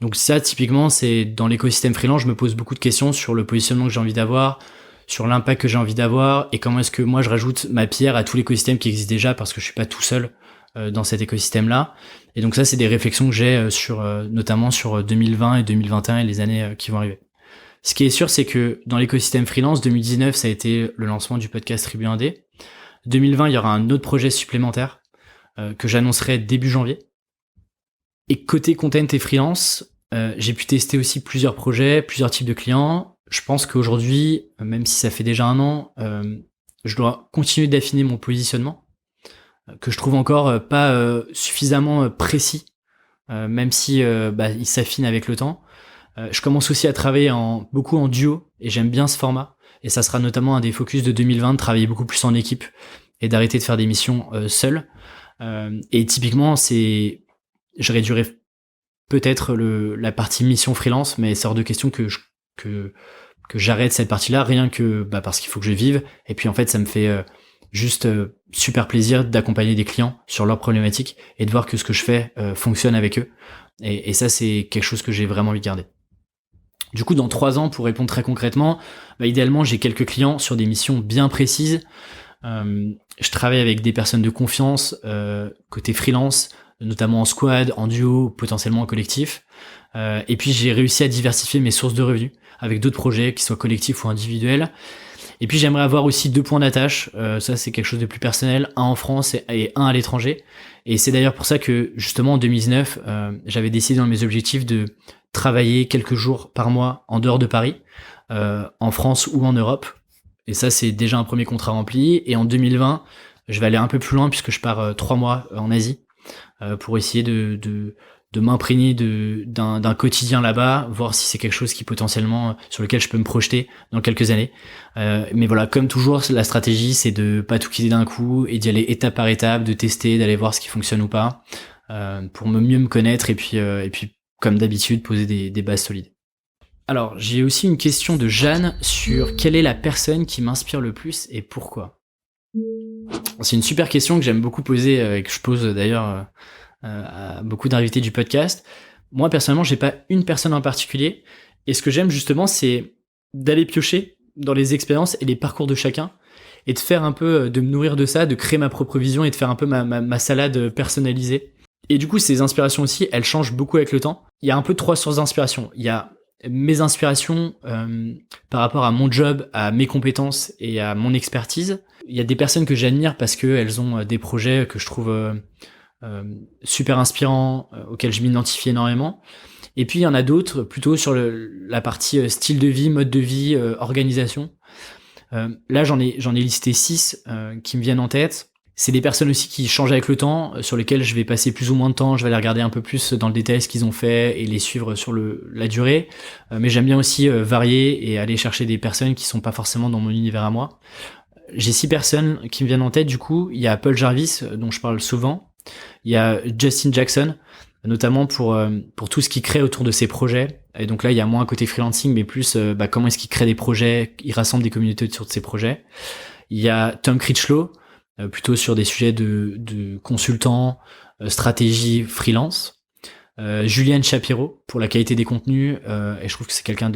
Donc ça, typiquement, c'est dans l'écosystème freelance, je me pose beaucoup de questions sur le positionnement que j'ai envie d'avoir, sur l'impact que j'ai envie d'avoir et comment est-ce que moi je rajoute ma pierre à tout l'écosystème qui existe déjà parce que je suis pas tout seul dans cet écosystème-là. Et donc ça, c'est des réflexions que j'ai notamment sur 2020 et 2021 et les années qui vont arriver. Ce qui est sûr, c'est que dans l'écosystème freelance, 2019, ça a été le lancement du podcast Tribu Indé. 2020, il y aura un autre projet supplémentaire que j'annoncerai début janvier. Et côté content et freelance, j'ai pu tester aussi plusieurs projets, plusieurs types de clients. Je pense qu'aujourd'hui, même si ça fait déjà un an, je dois continuer d'affiner mon positionnement, que je trouve encore pas suffisamment précis, même si il s'affine avec le temps. Je commence aussi à travailler beaucoup en duo, et j'aime bien ce format. Et ça sera notamment un des focus de 2020, de travailler beaucoup plus en équipe et d'arrêter de faire des missions seul. Et typiquement, je réduirais peut-être la partie mission freelance, mais c'est hors de question que j'arrête cette partie-là, rien que parce qu'il faut que je vive. Et puis en fait, ça me fait juste super plaisir d'accompagner des clients sur leurs problématiques et de voir que ce que je fais fonctionne avec eux. Et ça, c'est quelque chose que j'ai vraiment envie de garder. Du coup, dans 3 ans, pour répondre très concrètement, idéalement, j'ai quelques clients sur des missions bien précises. Je travaille avec des personnes de confiance, côté freelance, notamment en squad, en duo, potentiellement en collectif. Et puis j'ai réussi à diversifier mes sources de revenus avec d'autres projets, qu'ils soient collectifs ou individuels. Et puis j'aimerais avoir aussi 2 points d'attache, ça c'est quelque chose de plus personnel, un en France et un à l'étranger. Et c'est d'ailleurs pour ça que justement en 2019, j'avais décidé dans mes objectifs de travailler quelques jours par mois en dehors de Paris, en France ou en Europe. Et ça c'est déjà un premier contrat rempli. Et en 2020, je vais aller un peu plus loin puisque je pars 3 mois en Asie. Pour essayer de m'imprégner d'un quotidien là-bas, voir si c'est quelque chose qui potentiellement sur lequel je peux me projeter dans quelques années. Mais voilà, comme toujours, la stratégie, c'est de pas tout quitter d'un coup et d'y aller étape par étape, de tester, d'aller voir ce qui fonctionne ou pas, pour mieux me connaître et puis comme d'habitude, poser des bases solides. Alors, j'ai aussi une question de Jeanne sur quelle est la personne qui m'inspire le plus et pourquoi. C'est une super question que j'aime beaucoup poser et que je pose d'ailleurs à beaucoup d'invités du podcast. Moi, personnellement, j'ai pas une personne en particulier. Et ce que j'aime justement, c'est d'aller piocher dans les expériences et les parcours de chacun et de faire un peu, de me nourrir de ça, de créer ma propre vision et de faire un peu ma salade personnalisée. Et du coup, ces inspirations aussi, elles changent beaucoup avec le temps. Il y a un peu 3 sources d'inspiration. Il y a mes inspirations par rapport à mon job, à mes compétences et à mon expertise. Il y a des personnes que j'admire parce qu'elles ont des projets que je trouve super inspirants, auxquels je m'identifie énormément. Et puis il y en a d'autres plutôt sur la partie style de vie, mode de vie, organisation. Là j'en ai listé 6 qui me viennent en tête. C'est des personnes aussi qui changent avec le temps, sur lesquelles je vais passer plus ou moins de temps, je vais aller regarder un peu plus dans le détail ce qu'ils ont fait et les suivre sur la durée. Mais j'aime bien aussi varier et aller chercher des personnes qui sont pas forcément dans mon univers à moi. J'ai 6 personnes qui me viennent en tête du coup. Il y a Paul Jarvis, dont je parle souvent. Il y a Justin Jackson, notamment pour tout ce qu'il crée autour de ses projets. Et donc là, il y a moins un côté freelancing, mais plus comment est-ce qu'il crée des projets, il rassemble des communautés autour de ses projets. Il y a Tom Critchlow, plutôt sur des sujets de consultants, stratégie, freelance. Julian Shapiro pour la qualité des contenus, et je trouve que c'est quelqu'un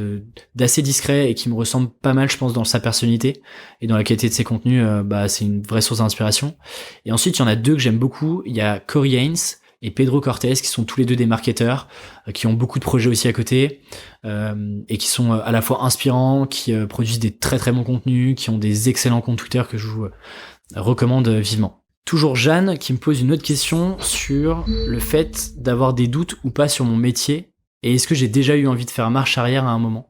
d'assez discret et qui me ressemble pas mal, je pense, dans sa personnalité et dans la qualité de ses contenus. C'est une vraie source d'inspiration. Et ensuite, il y en a 2 que j'aime beaucoup. Il y a Corey Haynes et Pedro Cortés, qui sont tous les 2 des marketeurs, qui ont beaucoup de projets aussi à côté, et qui sont à la fois inspirants, qui produisent des très très bons contenus, qui ont des excellents comptes Twitter que je vous recommande vivement. Toujours Jeanne qui me pose une autre question sur le fait d'avoir des doutes ou pas sur mon métier et est-ce que j'ai déjà eu envie de faire marche arrière à un moment.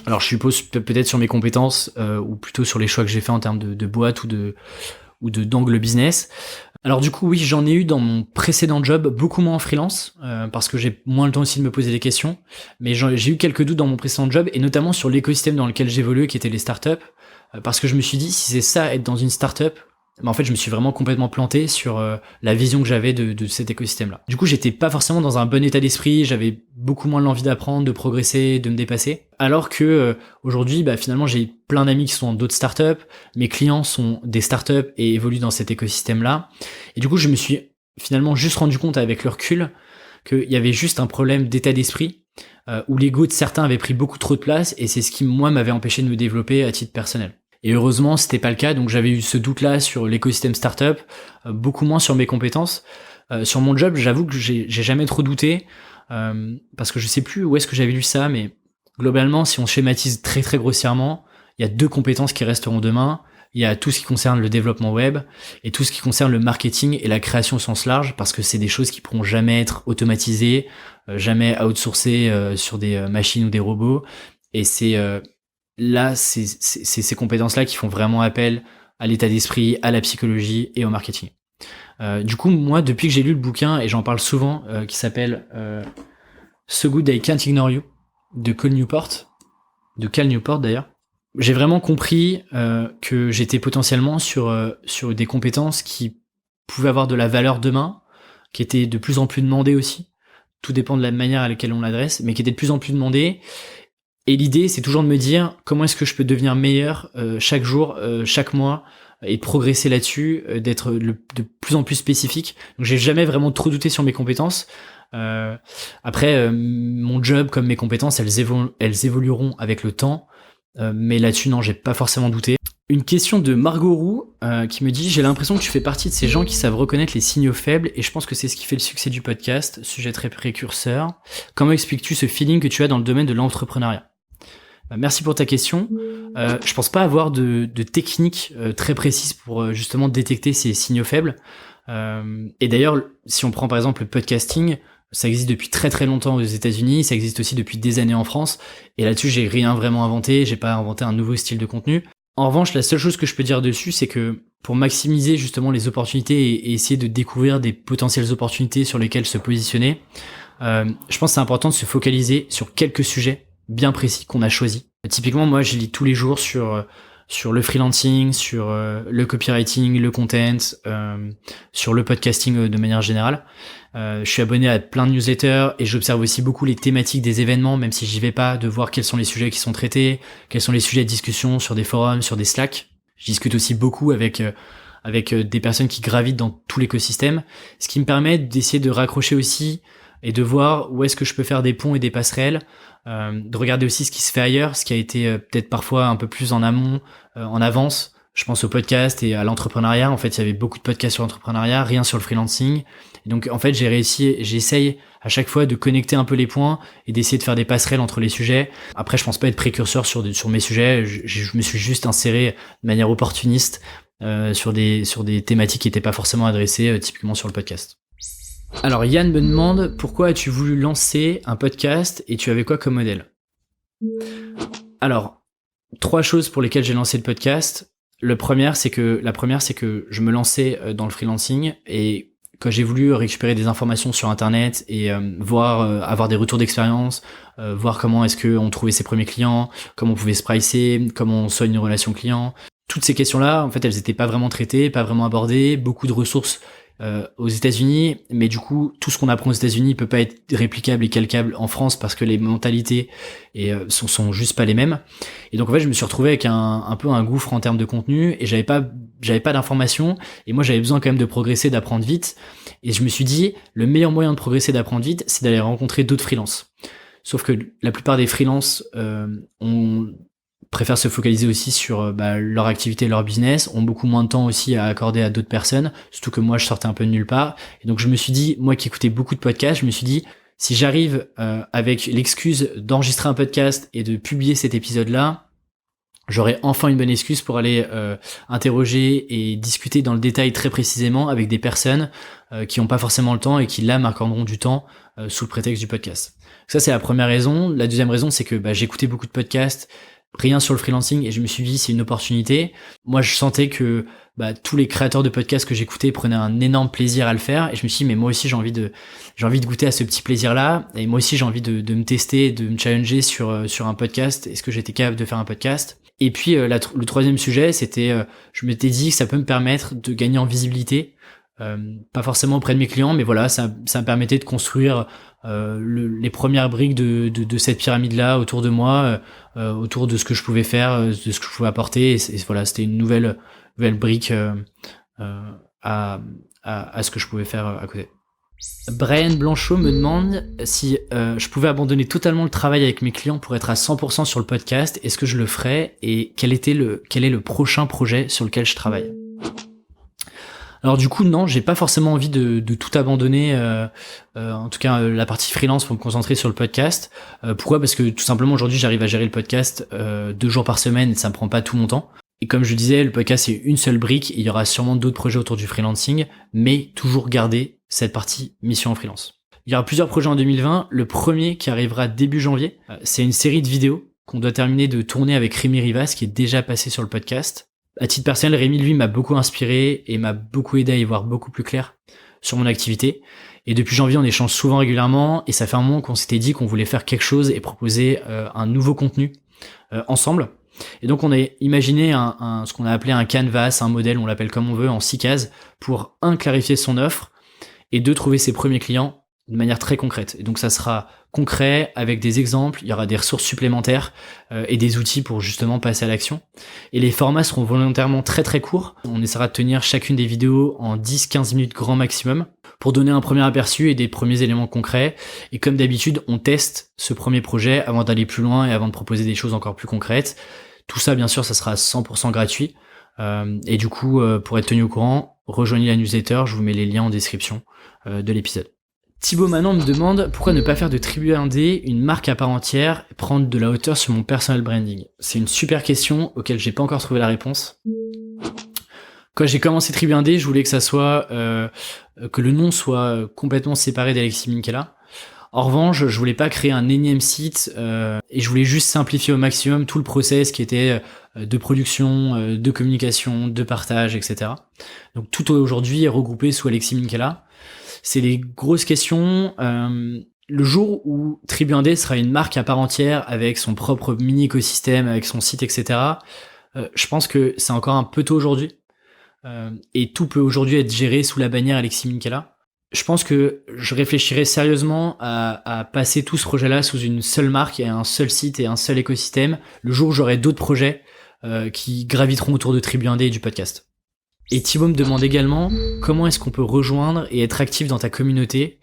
Alors je suppose peut-être sur mes compétences ou plutôt sur les choix que j'ai fait en termes de boîte ou d'angle business. Alors du coup, oui, j'en ai eu dans mon précédent job, beaucoup moins en freelance, parce que j'ai moins le temps aussi de me poser des questions. Mais j'ai eu quelques doutes dans mon précédent job, et notamment sur l'écosystème dans lequel j'évoluais, qui était les startups, parce que je me suis dit, si c'est ça, être dans une startup, mais en fait, je me suis vraiment complètement planté sur la vision que j'avais de cet écosystème-là. Du coup, j'étais pas forcément dans un bon état d'esprit, j'avais beaucoup moins l'envie d'apprendre, de progresser, de me dépasser. Alors que aujourd'hui, finalement, j'ai plein d'amis qui sont dans d'autres startups, mes clients sont des startups et évoluent dans cet écosystème-là. Et du coup, je me suis finalement juste rendu compte avec le recul qu'il y avait juste un problème d'état d'esprit, où l'ego de certains avait pris beaucoup trop de place, et c'est ce qui, moi, m'avait empêché de me développer à titre personnel. Et heureusement, c'était pas le cas, donc j'avais eu ce doute-là sur l'écosystème startup, beaucoup moins sur mes compétences. Sur mon job, j'avoue que j'ai jamais trop douté, parce que je sais plus où est-ce que j'avais lu ça, mais globalement, si on schématise très très grossièrement, il y a 2 compétences qui resteront demain. Il y a tout ce qui concerne le développement web et tout ce qui concerne le marketing et la création au sens large, parce que c'est des choses qui pourront jamais être automatisées, jamais outsourcées sur des machines ou des robots. Et c'est là, c'est ces compétences-là qui font vraiment appel à l'état d'esprit, à la psychologie et au marketing. Du coup, moi, depuis que j'ai lu le bouquin, et j'en parle souvent, qui s'appelle So Good I Can't Ignore You, de Cal Newport d'ailleurs, j'ai vraiment compris que j'étais potentiellement sur des compétences qui pouvaient avoir de la valeur demain, qui étaient de plus en plus demandées aussi. Tout dépend de la manière à laquelle on l'adresse, mais qui étaient de plus en plus demandées. Et l'idée, c'est toujours de me dire comment est-ce que je peux devenir meilleur chaque jour, chaque mois, et de progresser là-dessus, d'être de plus en plus spécifique. Donc j'ai jamais vraiment trop douté sur mes compétences. Après, mon job comme mes compétences, elles évolueront avec le temps. Mais là-dessus, non, j'ai pas forcément douté. Une question de Margot Roux qui me dit « J'ai l'impression que tu fais partie de ces gens qui savent reconnaître les signaux faibles et je pense que c'est ce qui fait le succès du podcast. Sujet très précurseur. Comment expliques-tu ce feeling que tu as dans le domaine de l'entrepreneuriat ?» Merci pour ta question. Je pense pas avoir de technique très précise pour justement détecter ces signaux faibles. Et d'ailleurs, si on prend par exemple le podcasting, ça existe depuis très très longtemps aux États-Unis, ça existe aussi depuis des années en France. Et là-dessus, j'ai rien vraiment inventé, j'ai pas inventé un nouveau style de contenu. En revanche, la seule chose que je peux dire dessus, c'est que pour maximiser justement les opportunités et essayer de découvrir des potentielles opportunités sur lesquelles se positionner, je pense que c'est important de se focaliser sur quelques sujets bien précis qu'on a choisis. Typiquement, moi, je lis tous les jours sur le freelancing, sur le copywriting, le content, sur le podcasting de manière générale. Je suis abonné à plein de newsletters et j'observe aussi beaucoup les thématiques des événements, même si j'y vais pas, de voir quels sont les sujets qui sont traités, quels sont les sujets de discussion sur des forums, sur des Slack. Je discute aussi beaucoup avec des personnes qui gravitent dans tout l'écosystème, ce qui me permet d'essayer de raccrocher aussi et de voir où est-ce que je peux faire des ponts et des passerelles, de regarder aussi ce qui se fait ailleurs, ce qui a été peut-être parfois un peu plus en amont, en avance. Je pense au podcast et à l'entrepreneuriat. En fait, il y avait beaucoup de podcasts sur l'entrepreneuriat, rien sur le freelancing. Et donc, en fait, j'essaye à chaque fois de connecter un peu les points et d'essayer de faire des passerelles entre les sujets. Après, je pense pas être précurseur sur mes sujets. Je me suis juste inséré de manière opportuniste sur des thématiques qui n'étaient pas forcément adressées, typiquement sur le podcast. Alors Yann me demande pourquoi as-tu voulu lancer un podcast et tu avais quoi comme modèle ? Alors, 3 choses pour lesquelles j'ai lancé le podcast. La première, c'est que je me lançais dans le freelancing et quand j'ai voulu récupérer des informations sur internet et avoir des retours d'expérience, voir comment est-ce qu'on trouvait ses premiers clients, comment on pouvait se pricer, comment on soigne une relation client, toutes ces questions-là, en fait, elles étaient pas vraiment traitées, pas vraiment abordées, beaucoup de ressources aux États-Unis, mais du coup tout ce qu'on apprend aux États-Unis peut pas être réplicable et calcable en France parce que les mentalités sont juste pas les mêmes. Et donc en fait je me suis retrouvé avec un peu un gouffre en termes de contenu et j'avais pas d'informations et moi j'avais besoin quand même de progresser, d'apprendre vite. Et je me suis dit le meilleur moyen de progresser, d'apprendre vite, c'est d'aller rencontrer d'autres freelances. Sauf que la plupart des freelances préfèrent se focaliser aussi sur leur activité, leur business, ont beaucoup moins de temps aussi à accorder à d'autres personnes, surtout que moi je sortais un peu de nulle part. Et donc je me suis dit, moi qui écoutais beaucoup de podcasts, je me suis dit, si j'arrive avec l'excuse d'enregistrer un podcast et de publier cet épisode-là, j'aurai enfin une bonne excuse pour aller interroger et discuter dans le détail très précisément avec des personnes qui n'ont pas forcément le temps et qui là m'accorderont du temps sous le prétexte du podcast. Ça c'est la première raison. La deuxième raison c'est que j'écoutais beaucoup de podcasts. rien sur le freelancing et je me suis dit c'est une opportunité. Moi je sentais que tous les créateurs de podcasts que j'écoutais prenaient un énorme plaisir à le faire et je me suis dit mais moi aussi j'ai envie de goûter à ce petit plaisir là et moi aussi j'ai envie de me tester, de me challenger sur un podcast. Est-ce que j'étais capable de faire un podcast? Et puis le troisième sujet c'était je m'étais dit que ça peut me permettre de gagner en visibilité. Pas forcément auprès de mes clients, mais voilà, ça me permettait de construire les premières briques de cette pyramide-là autour de moi, autour de ce que je pouvais faire, de ce que je pouvais apporter. Et voilà, c'était une nouvelle brique à ce que je pouvais faire à côté. Brian Blanchot me demande si je pouvais abandonner totalement le travail avec mes clients pour être à 100% sur le podcast. Est-ce que je le ferais et quel est le prochain projet sur lequel je travaille? Alors du coup non, j'ai pas forcément envie de tout abandonner, en tout cas la partie freelance pour me concentrer sur le podcast. Pourquoi? Parce que tout simplement aujourd'hui j'arrive à gérer le podcast 2 jours par semaine et ça me prend pas tout mon temps. Et comme je disais, le podcast c'est une seule brique, et il y aura sûrement d'autres projets autour du freelancing, mais toujours garder cette partie mission en freelance. Il y aura plusieurs projets en 2020, le premier qui arrivera début janvier, c'est une série de vidéos qu'on doit terminer de tourner avec Rémi Rivas qui est déjà passé sur le podcast. À titre personnel, Rémi, lui, m'a beaucoup inspiré et m'a beaucoup aidé à y voir beaucoup plus clair sur mon activité. Et depuis janvier, on échange souvent régulièrement et ça fait un moment qu'on s'était dit qu'on voulait faire quelque chose et proposer un nouveau contenu ensemble. Et donc, on a imaginé ce qu'on a appelé un canvas, un modèle, on l'appelle comme on veut, en 6 cases, pour clarifier son offre et 2, trouver ses premiers clients de manière très concrète. Et donc, ça sera concret avec des exemples, il y aura des ressources supplémentaires et des outils pour justement passer à l'action. Et les formats seront volontairement très très courts. On essaiera de tenir chacune des vidéos en 10-15 minutes grand maximum pour donner un premier aperçu et des premiers éléments concrets. Et comme d'habitude, on teste ce premier projet avant d'aller plus loin et avant de proposer des choses encore plus concrètes. Tout ça, bien sûr, ça sera 100% gratuit. Et du coup, pour être tenu au courant, rejoignez la newsletter, je vous mets les liens en description de l'épisode. Thibaut Manon me demande pourquoi ne pas faire de Tribu Indé une marque à part entière et prendre de la hauteur sur mon personal branding. C'est une super question auquel j'ai pas encore trouvé la réponse. Quand j'ai commencé Tribu Indé, je voulais que ça soit que le nom soit complètement séparé d'Alexis Minkela. En revanche, je voulais pas créer un énième site et je voulais juste simplifier au maximum tout le process qui était de production, de communication, de partage, etc. Donc tout aujourd'hui est regroupé sous Alexis Minkela. C'est les grosses questions. Le jour où Tribu Indé sera une marque à part entière avec son propre mini écosystème, avec son site, etc. Je pense que c'est encore un peu tôt aujourd'hui. Et tout peut aujourd'hui être géré sous la bannière Alexis Minkela. Je pense que je réfléchirai sérieusement à passer tout ce projet-là sous une seule marque et un seul site et un seul écosystème le jour où j'aurai d'autres projets qui graviteront autour de Tribu Indé et du podcast. Et Thibaut me demande également comment est-ce qu'on peut rejoindre et être actif dans ta communauté,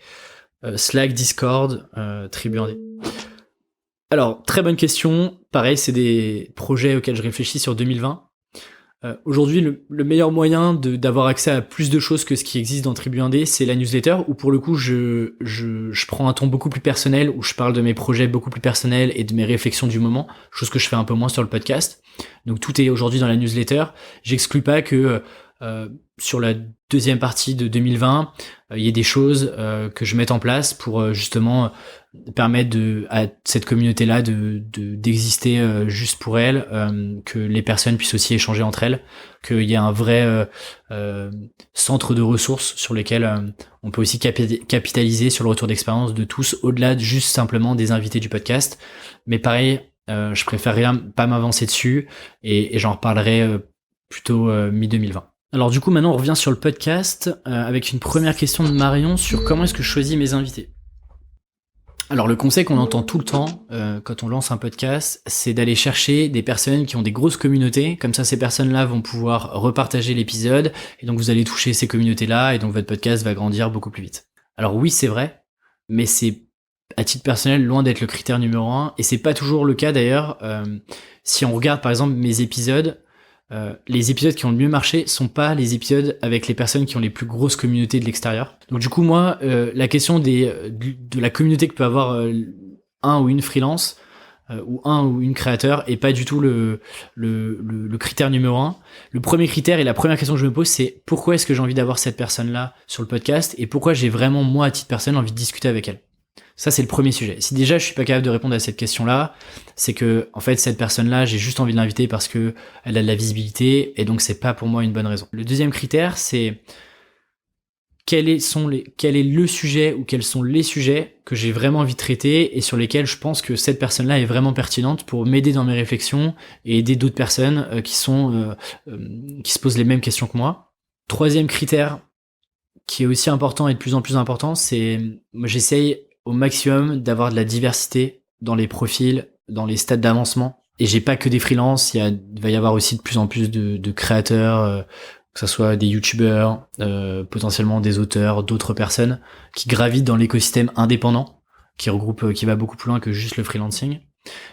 Slack, Discord, Tribu Indé. Alors, très bonne question. Pareil, c'est des projets auxquels je réfléchis sur 2020. Aujourd'hui, le meilleur moyen d'avoir accès à plus de choses que ce qui existe dans Tribu Indé, c'est la newsletter, où pour le coup, je prends un ton beaucoup plus personnel, où je parle de mes projets beaucoup plus personnels et de mes réflexions du moment, chose que je fais un peu moins sur le podcast. Donc tout est aujourd'hui dans la newsletter. J'exclus pas que sur la deuxième partie de 2020, il y ait des choses que je mette en place pour justement permettre à cette communauté-là d'exister juste pour elle, que les personnes puissent aussi échanger entre elles, qu'il y ait un vrai centre de ressources sur lesquels on peut aussi capitaliser sur le retour d'expérience de tous, au-delà de juste simplement des invités du podcast. Mais pareil, je préférerais pas m'avancer dessus et j'en reparlerai plutôt mi-2020. Alors du coup, maintenant on revient sur le podcast avec une première question de Marion sur comment est-ce que je choisis mes invités. Alors le conseil qu'on entend tout le temps quand on lance un podcast, c'est d'aller chercher des personnes qui ont des grosses communautés, comme ça ces personnes-là vont pouvoir repartager l'épisode, et donc vous allez toucher ces communautés-là, et donc votre podcast va grandir beaucoup plus vite. Alors oui, c'est vrai, mais c'est à titre personnel loin d'être le critère numéro 1, et c'est pas toujours le cas d'ailleurs. Si on regarde par exemple mes épisodes, les épisodes qui ont le mieux marché sont pas les épisodes avec les personnes qui ont les plus grosses communautés de l'extérieur. Donc du coup moi, la question de la communauté que peut avoir un ou une freelance ou un ou une créateur est pas du tout le critère numéro 1. Le premier critère et la première question que je me pose, c'est pourquoi est-ce que j'ai envie d'avoir cette personne-là sur le podcast et pourquoi j'ai vraiment moi à titre personnel envie de discuter avec elle. Ça, c'est le premier sujet. Si déjà je suis pas capable de répondre à cette question-là, c'est que en fait cette personne-là, j'ai juste envie de l'inviter parce que elle a de la visibilité et donc c'est pas pour moi une bonne raison. Le deuxième critère, c'est quel est le sujet ou quels sont les sujets que j'ai vraiment envie de traiter et sur lesquels je pense que cette personne-là est vraiment pertinente pour m'aider dans mes réflexions et aider d'autres personnes qui se posent les mêmes questions que moi. Troisième critère qui est aussi important et de plus en plus important, c'est moi j'essaye au maximum d'avoir de la diversité dans les profils, dans les stades d'avancement. Et j'ai pas que des freelances, il va y avoir aussi de plus en plus de créateurs, que ce soit des youtubeurs, potentiellement des auteurs, d'autres personnes qui gravitent dans l'écosystème indépendant, qui va beaucoup plus loin que juste le freelancing.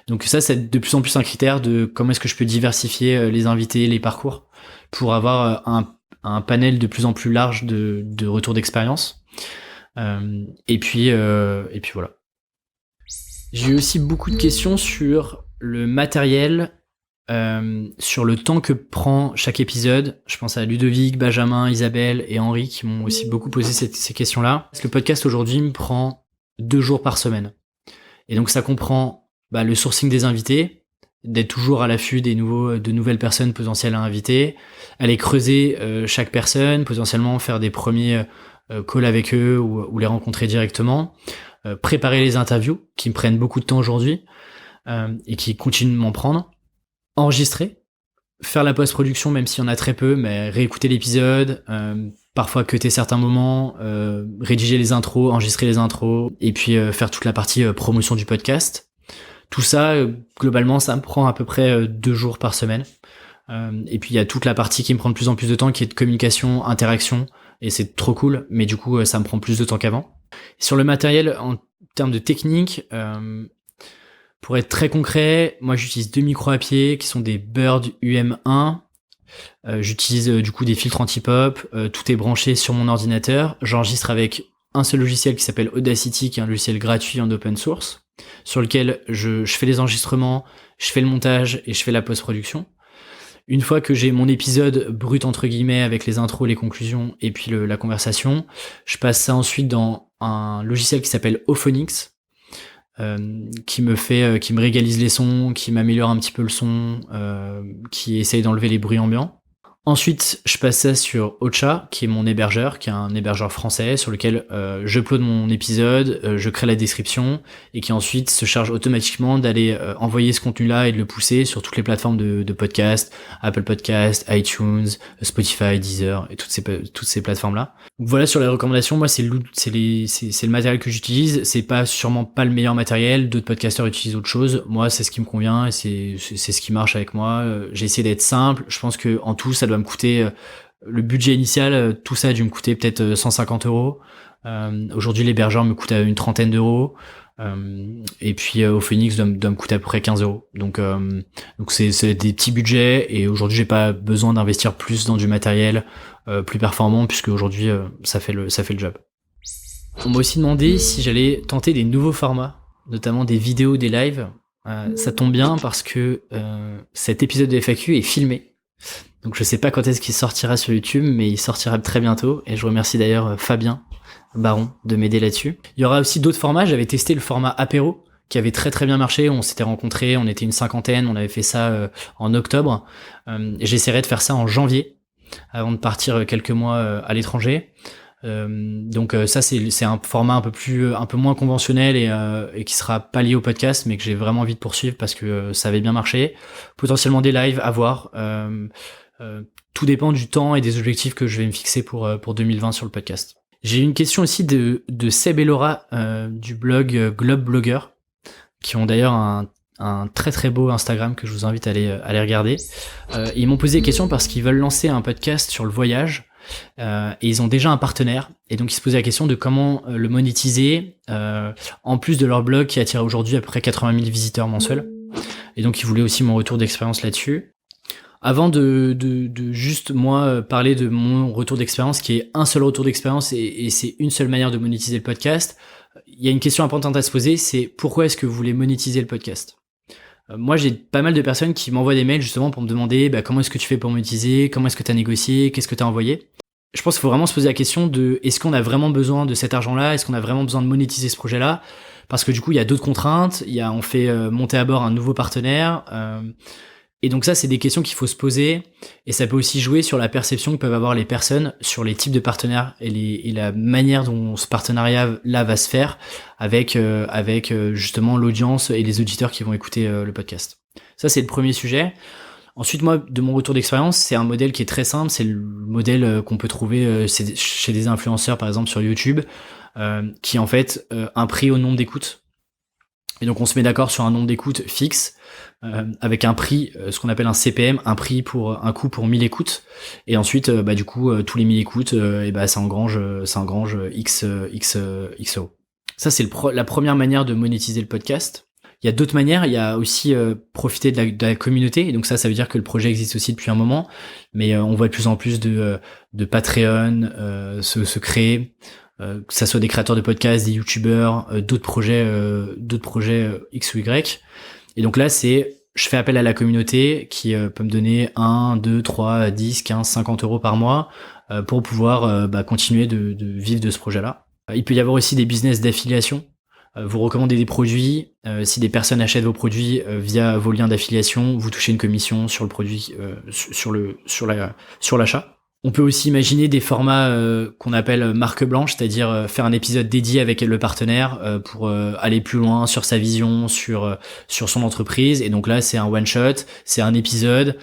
Donc ça, c'est de plus en plus un critère de comment est-ce que je peux diversifier les invités, les parcours, pour avoir un panel de plus en plus large de retours d'expérience. Et puis voilà. J'ai eu aussi beaucoup de questions sur le matériel, sur le temps que prend chaque épisode. Je pense à Ludovic, Benjamin, Isabelle et Henri qui m'ont aussi beaucoup posé ces questions-là. Parce que le podcast aujourd'hui me prend 2 jours par semaine. Et donc ça comprend le sourcing des invités, d'être toujours à l'affût de nouvelles personnes potentielles à inviter, aller creuser chaque personne, potentiellement faire des premiers calls avec eux ou les rencontrer directement, préparer les interviews qui me prennent beaucoup de temps aujourd'hui et qui continuent de m'en prendre, enregistrer, faire la post-production même s'il y en a très peu, mais réécouter l'épisode, parfois cutter certains moments, rédiger les intros, enregistrer les intros, et puis faire toute la partie promotion du podcast. Tout ça, globalement, ça me prend à peu près 2 jours par semaine. Et puis il y a toute la partie qui me prend de plus en plus de temps, qui est de communication, interaction, et c'est trop cool, mais du coup ça me prend plus de temps qu'avant. Sur le matériel, en termes de technique, pour être très concret, moi j'utilise 2 micros à pied qui sont des Bird UM1. J'utilise du coup des filtres anti-pop, tout est branché sur mon ordinateur. J'enregistre avec un seul logiciel qui s'appelle Audacity, qui est un logiciel gratuit en open source, sur lequel je fais les enregistrements, je fais le montage et je fais la post-production. Une fois que j'ai mon épisode brut entre guillemets avec les intros, les conclusions et puis la conversation, je passe ça ensuite dans un logiciel qui s'appelle Auphonics, qui me régalise les sons, qui m'améliore un petit peu le son, qui essaye d'enlever les bruits ambiants. Ensuite, je passe ça sur Ocha, qui est mon hébergeur, qui est un hébergeur français sur lequel j'upload mon épisode, je crée la description et qui ensuite se charge automatiquement d'aller envoyer ce contenu-là et de le pousser sur toutes les plateformes de podcast, Apple Podcast, iTunes, Spotify, Deezer et toutes ces plateformes-là. Donc voilà, sur les recommandations, moi c'est le matériel que j'utilise. C'est sûrement pas le meilleur matériel. D'autres podcasteurs utilisent autre chose. Moi, c'est ce qui me convient et c'est ce qui marche avec moi. J'ai essayé d'être simple. Je pense que en tout, ça doit me coûter le budget initial, tout ça a dû me coûter peut-être 150 €. Aujourd'hui, l'hébergeur me coûte à une trentaine d'euros. Et puis au Phoenix doit me coûter à peu près 15 €. Donc c'est des petits budgets et aujourd'hui j'ai pas besoin d'investir plus dans du matériel plus performant puisque aujourd'hui ça fait le job. On m'a aussi demandé si j'allais tenter des nouveaux formats, notamment des vidéos, des lives. Ça tombe bien parce que cet épisode de FAQ est filmé. Donc je sais pas quand est-ce qu'il sortira sur YouTube, mais il sortira très bientôt. Et je remercie d'ailleurs Fabien Baron de m'aider là-dessus. Il y aura aussi d'autres formats. J'avais testé le format apéro qui avait très très bien marché. On s'était rencontrés, on était une 50aine, on avait fait ça en octobre. J'essaierai de faire ça en janvier avant de partir quelques mois à l'étranger. Donc ça c'est un format un peu moins conventionnel et qui sera pas lié au podcast, mais que j'ai vraiment envie de poursuivre parce que ça avait bien marché. Potentiellement des lives à voir. Tout dépend du temps et des objectifs que je vais me fixer pour 2020 sur le podcast. J'ai une question aussi de Seb et Laura du blog Globe Blogger, qui ont d'ailleurs un très très beau Instagram que je vous invite à aller regarder. Ils m'ont posé des questions parce qu'ils veulent lancer un podcast sur le voyage et ils ont déjà un partenaire et donc ils se posaient la question de comment le monétiser en plus de leur blog qui attire aujourd'hui à peu près 80 000 visiteurs mensuels. Et donc ils voulaient aussi mon retour d'expérience là-dessus. Avant de juste moi parler de mon retour d'expérience qui est un seul retour d'expérience et c'est une seule manière de monétiser le podcast, il y a une question importante à se poser, c'est pourquoi est-ce que vous voulez monétiser le podcast ? Moi j'ai pas mal de personnes qui m'envoient des mails justement pour me demander comment est-ce que tu fais pour monétiser, comment est-ce que tu as négocié, qu'est-ce que tu as envoyé. je pense qu'il faut vraiment se poser la question de est-ce qu'on a vraiment besoin de cet argent-là, est-ce qu'on a vraiment besoin de monétiser ce projet-là, parce que du coup il y a d'autres contraintes, on fait monter à bord un nouveau partenaire, et donc ça c'est des questions qu'il faut se poser, et ça peut aussi jouer sur la perception que peuvent avoir les personnes sur les types de partenaires et la manière dont ce partenariat-là va se faire avec justement l'audience et les auditeurs qui vont écouter le podcast. Ça c'est le premier sujet. Ensuite, moi, de mon retour d'expérience, c'est un modèle qui est très simple. C'est le modèle qu'on peut trouver chez des influenceurs, par exemple, sur YouTube, qui est en fait un prix au nombre d'écoutes. Et donc, on se met d'accord sur un nombre d'écoutes fixe, avec un prix, ce qu'on appelle un CPM, un coût pour 1000 écoutes. Et ensuite, du coup, tous les 1000 écoutes, ça engrange X euros. Ça, c'est la première manière de monétiser le podcast. Il y a d'autres manières, il y a aussi profiter de la communauté, et donc ça veut dire que le projet existe aussi depuis un moment, mais on voit de plus en plus de Patreon se créer, que ça soit des créateurs de podcasts, des youtubeurs, d'autres projets X ou Y, et donc là je fais appel à la communauté qui peut me donner 1, 2, 3, 10, 15, 50 euros par mois pour pouvoir continuer de vivre de ce projet-là. Il peut y avoir aussi des business d'affiliation. Vous recommandez des produits, si des personnes achètent vos produits via vos liens d'affiliation, vous touchez une commission sur le produit, sur l'achat. On peut aussi imaginer des formats qu'on appelle marque blanche, c'est-à-dire faire un épisode dédié avec le partenaire pour aller plus loin sur sa vision, sur son entreprise. Et donc là, c'est un one shot, c'est un épisode.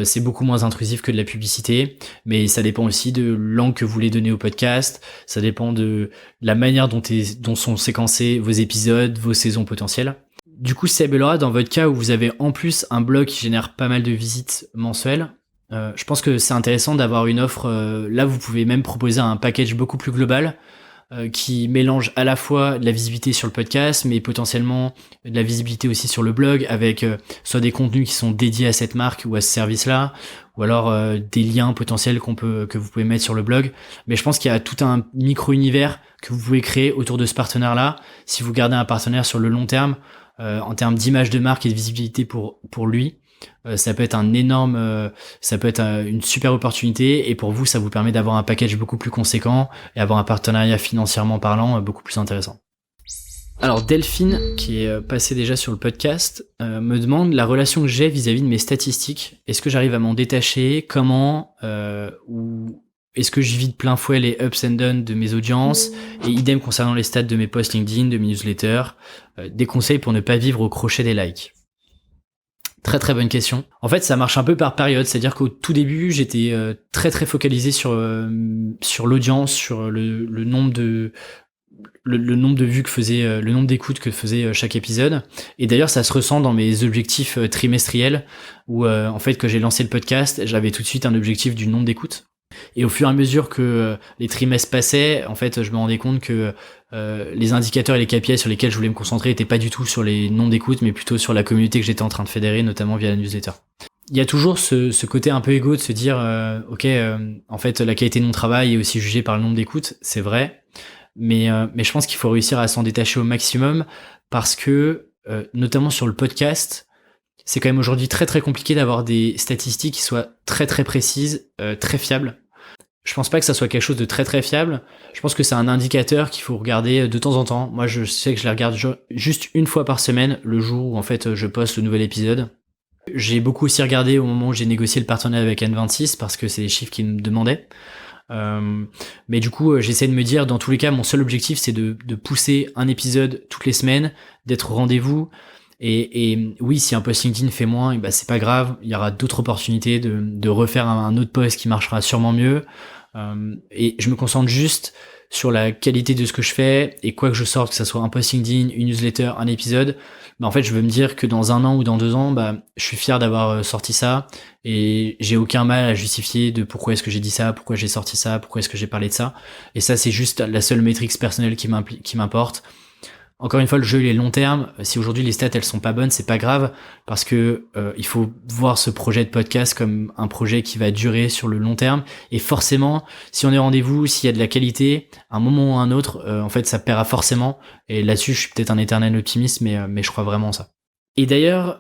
C'est beaucoup moins intrusif que de la publicité, mais ça dépend aussi de l'angle que vous voulez donner au podcast, ça dépend de la manière dont sont séquencés vos épisodes, vos saisons potentielles. Du coup, Seb et Laura, dans votre cas où vous avez en plus un blog qui génère pas mal de visites mensuelles, je pense que c'est intéressant d'avoir une offre, là vous pouvez même proposer un package beaucoup plus global, qui mélange à la fois de la visibilité sur le podcast, mais potentiellement de la visibilité aussi sur le blog, avec soit des contenus qui sont dédiés à cette marque ou à ce service-là, ou alors des liens potentiels que vous pouvez mettre sur le blog. Mais je pense qu'il y a tout un micro-univers que vous pouvez créer autour de ce partenaire-là, si vous gardez un partenaire sur le long terme, en termes d'image de marque et de visibilité pour lui. Ça peut être une super opportunité, et pour vous ça vous permet d'avoir un package beaucoup plus conséquent et avoir un partenariat financièrement parlant beaucoup plus intéressant. Alors Delphine, qui est passée déjà sur le podcast, me demande la relation que j'ai vis-à-vis de mes statistiques. Est-ce que j'arrive à m'en détacher? Comment ou est-ce que je vis de plein fouet les ups and downs de mes audiences? Et idem concernant les stats de mes posts LinkedIn, de mes newsletters. Des conseils pour ne pas vivre au crochet des likes. Très très bonne question. En fait, ça marche un peu par période, c'est-à-dire qu'au tout début, j'étais très très focalisé sur l'audience, sur le nombre de vues que faisait, le nombre d'écoutes que faisait chaque épisode. Et d'ailleurs, ça se ressent dans mes objectifs trimestriels, où en fait, quand j'ai lancé le podcast, j'avais tout de suite un objectif du nombre d'écoutes. Et au fur et à mesure que les trimestres passaient, en fait, je me rendais compte que les indicateurs et les KPI sur lesquels je voulais me concentrer étaient pas du tout sur les nombres d'écoutes, mais plutôt sur la communauté que j'étais en train de fédérer, notamment via la newsletter. Il y a toujours ce côté un peu égo de se dire en fait, la qualité de mon travail est aussi jugée par le nombre d'écoutes, c'est vrai, mais je pense qu'il faut réussir à s'en détacher au maximum, parce que notamment sur le podcast, c'est quand même aujourd'hui très très compliqué d'avoir des statistiques qui soient très très précises, très fiables. Je pense pas que ça soit quelque chose de très très fiable. Je pense que c'est un indicateur qu'il faut regarder de temps en temps. Moi, je sais que je les regarde juste une fois par semaine, le jour où en fait je poste le nouvel épisode. J'ai beaucoup aussi regardé au moment où j'ai négocié le partenariat avec N26, parce que c'est les chiffres qu'ils me demandaient. Mais du coup, j'essaie de me dire, dans tous les cas, mon seul objectif, c'est de pousser un épisode toutes les semaines, d'être au rendez-vous. Et oui, si un post LinkedIn fait moins, c'est pas grave, il y aura d'autres opportunités de refaire un autre post qui marchera sûrement mieux. Et je me concentre juste sur la qualité de ce que je fais, et quoi que je sorte, que ça soit un post LinkedIn, une newsletter, un épisode, en fait je veux me dire que dans 1 an ou dans 2 ans, je suis fier d'avoir sorti ça, et j'ai aucun mal à justifier de pourquoi est-ce que j'ai dit ça, pourquoi j'ai sorti ça, pourquoi est-ce que j'ai parlé de ça. Et ça, c'est juste la seule métrique personnelle qui m'importe. Encore une fois, le jeu il est long terme. Si aujourd'hui les stats elles sont pas bonnes, c'est pas grave, parce que il faut voir ce projet de podcast comme un projet qui va durer sur le long terme. Et forcément, si on est rendez-vous, s'il y a de la qualité, à un moment ou à un autre, en fait ça paiera forcément. Et là-dessus, je suis peut-être un éternel optimiste, mais je crois vraiment en ça. Et d'ailleurs,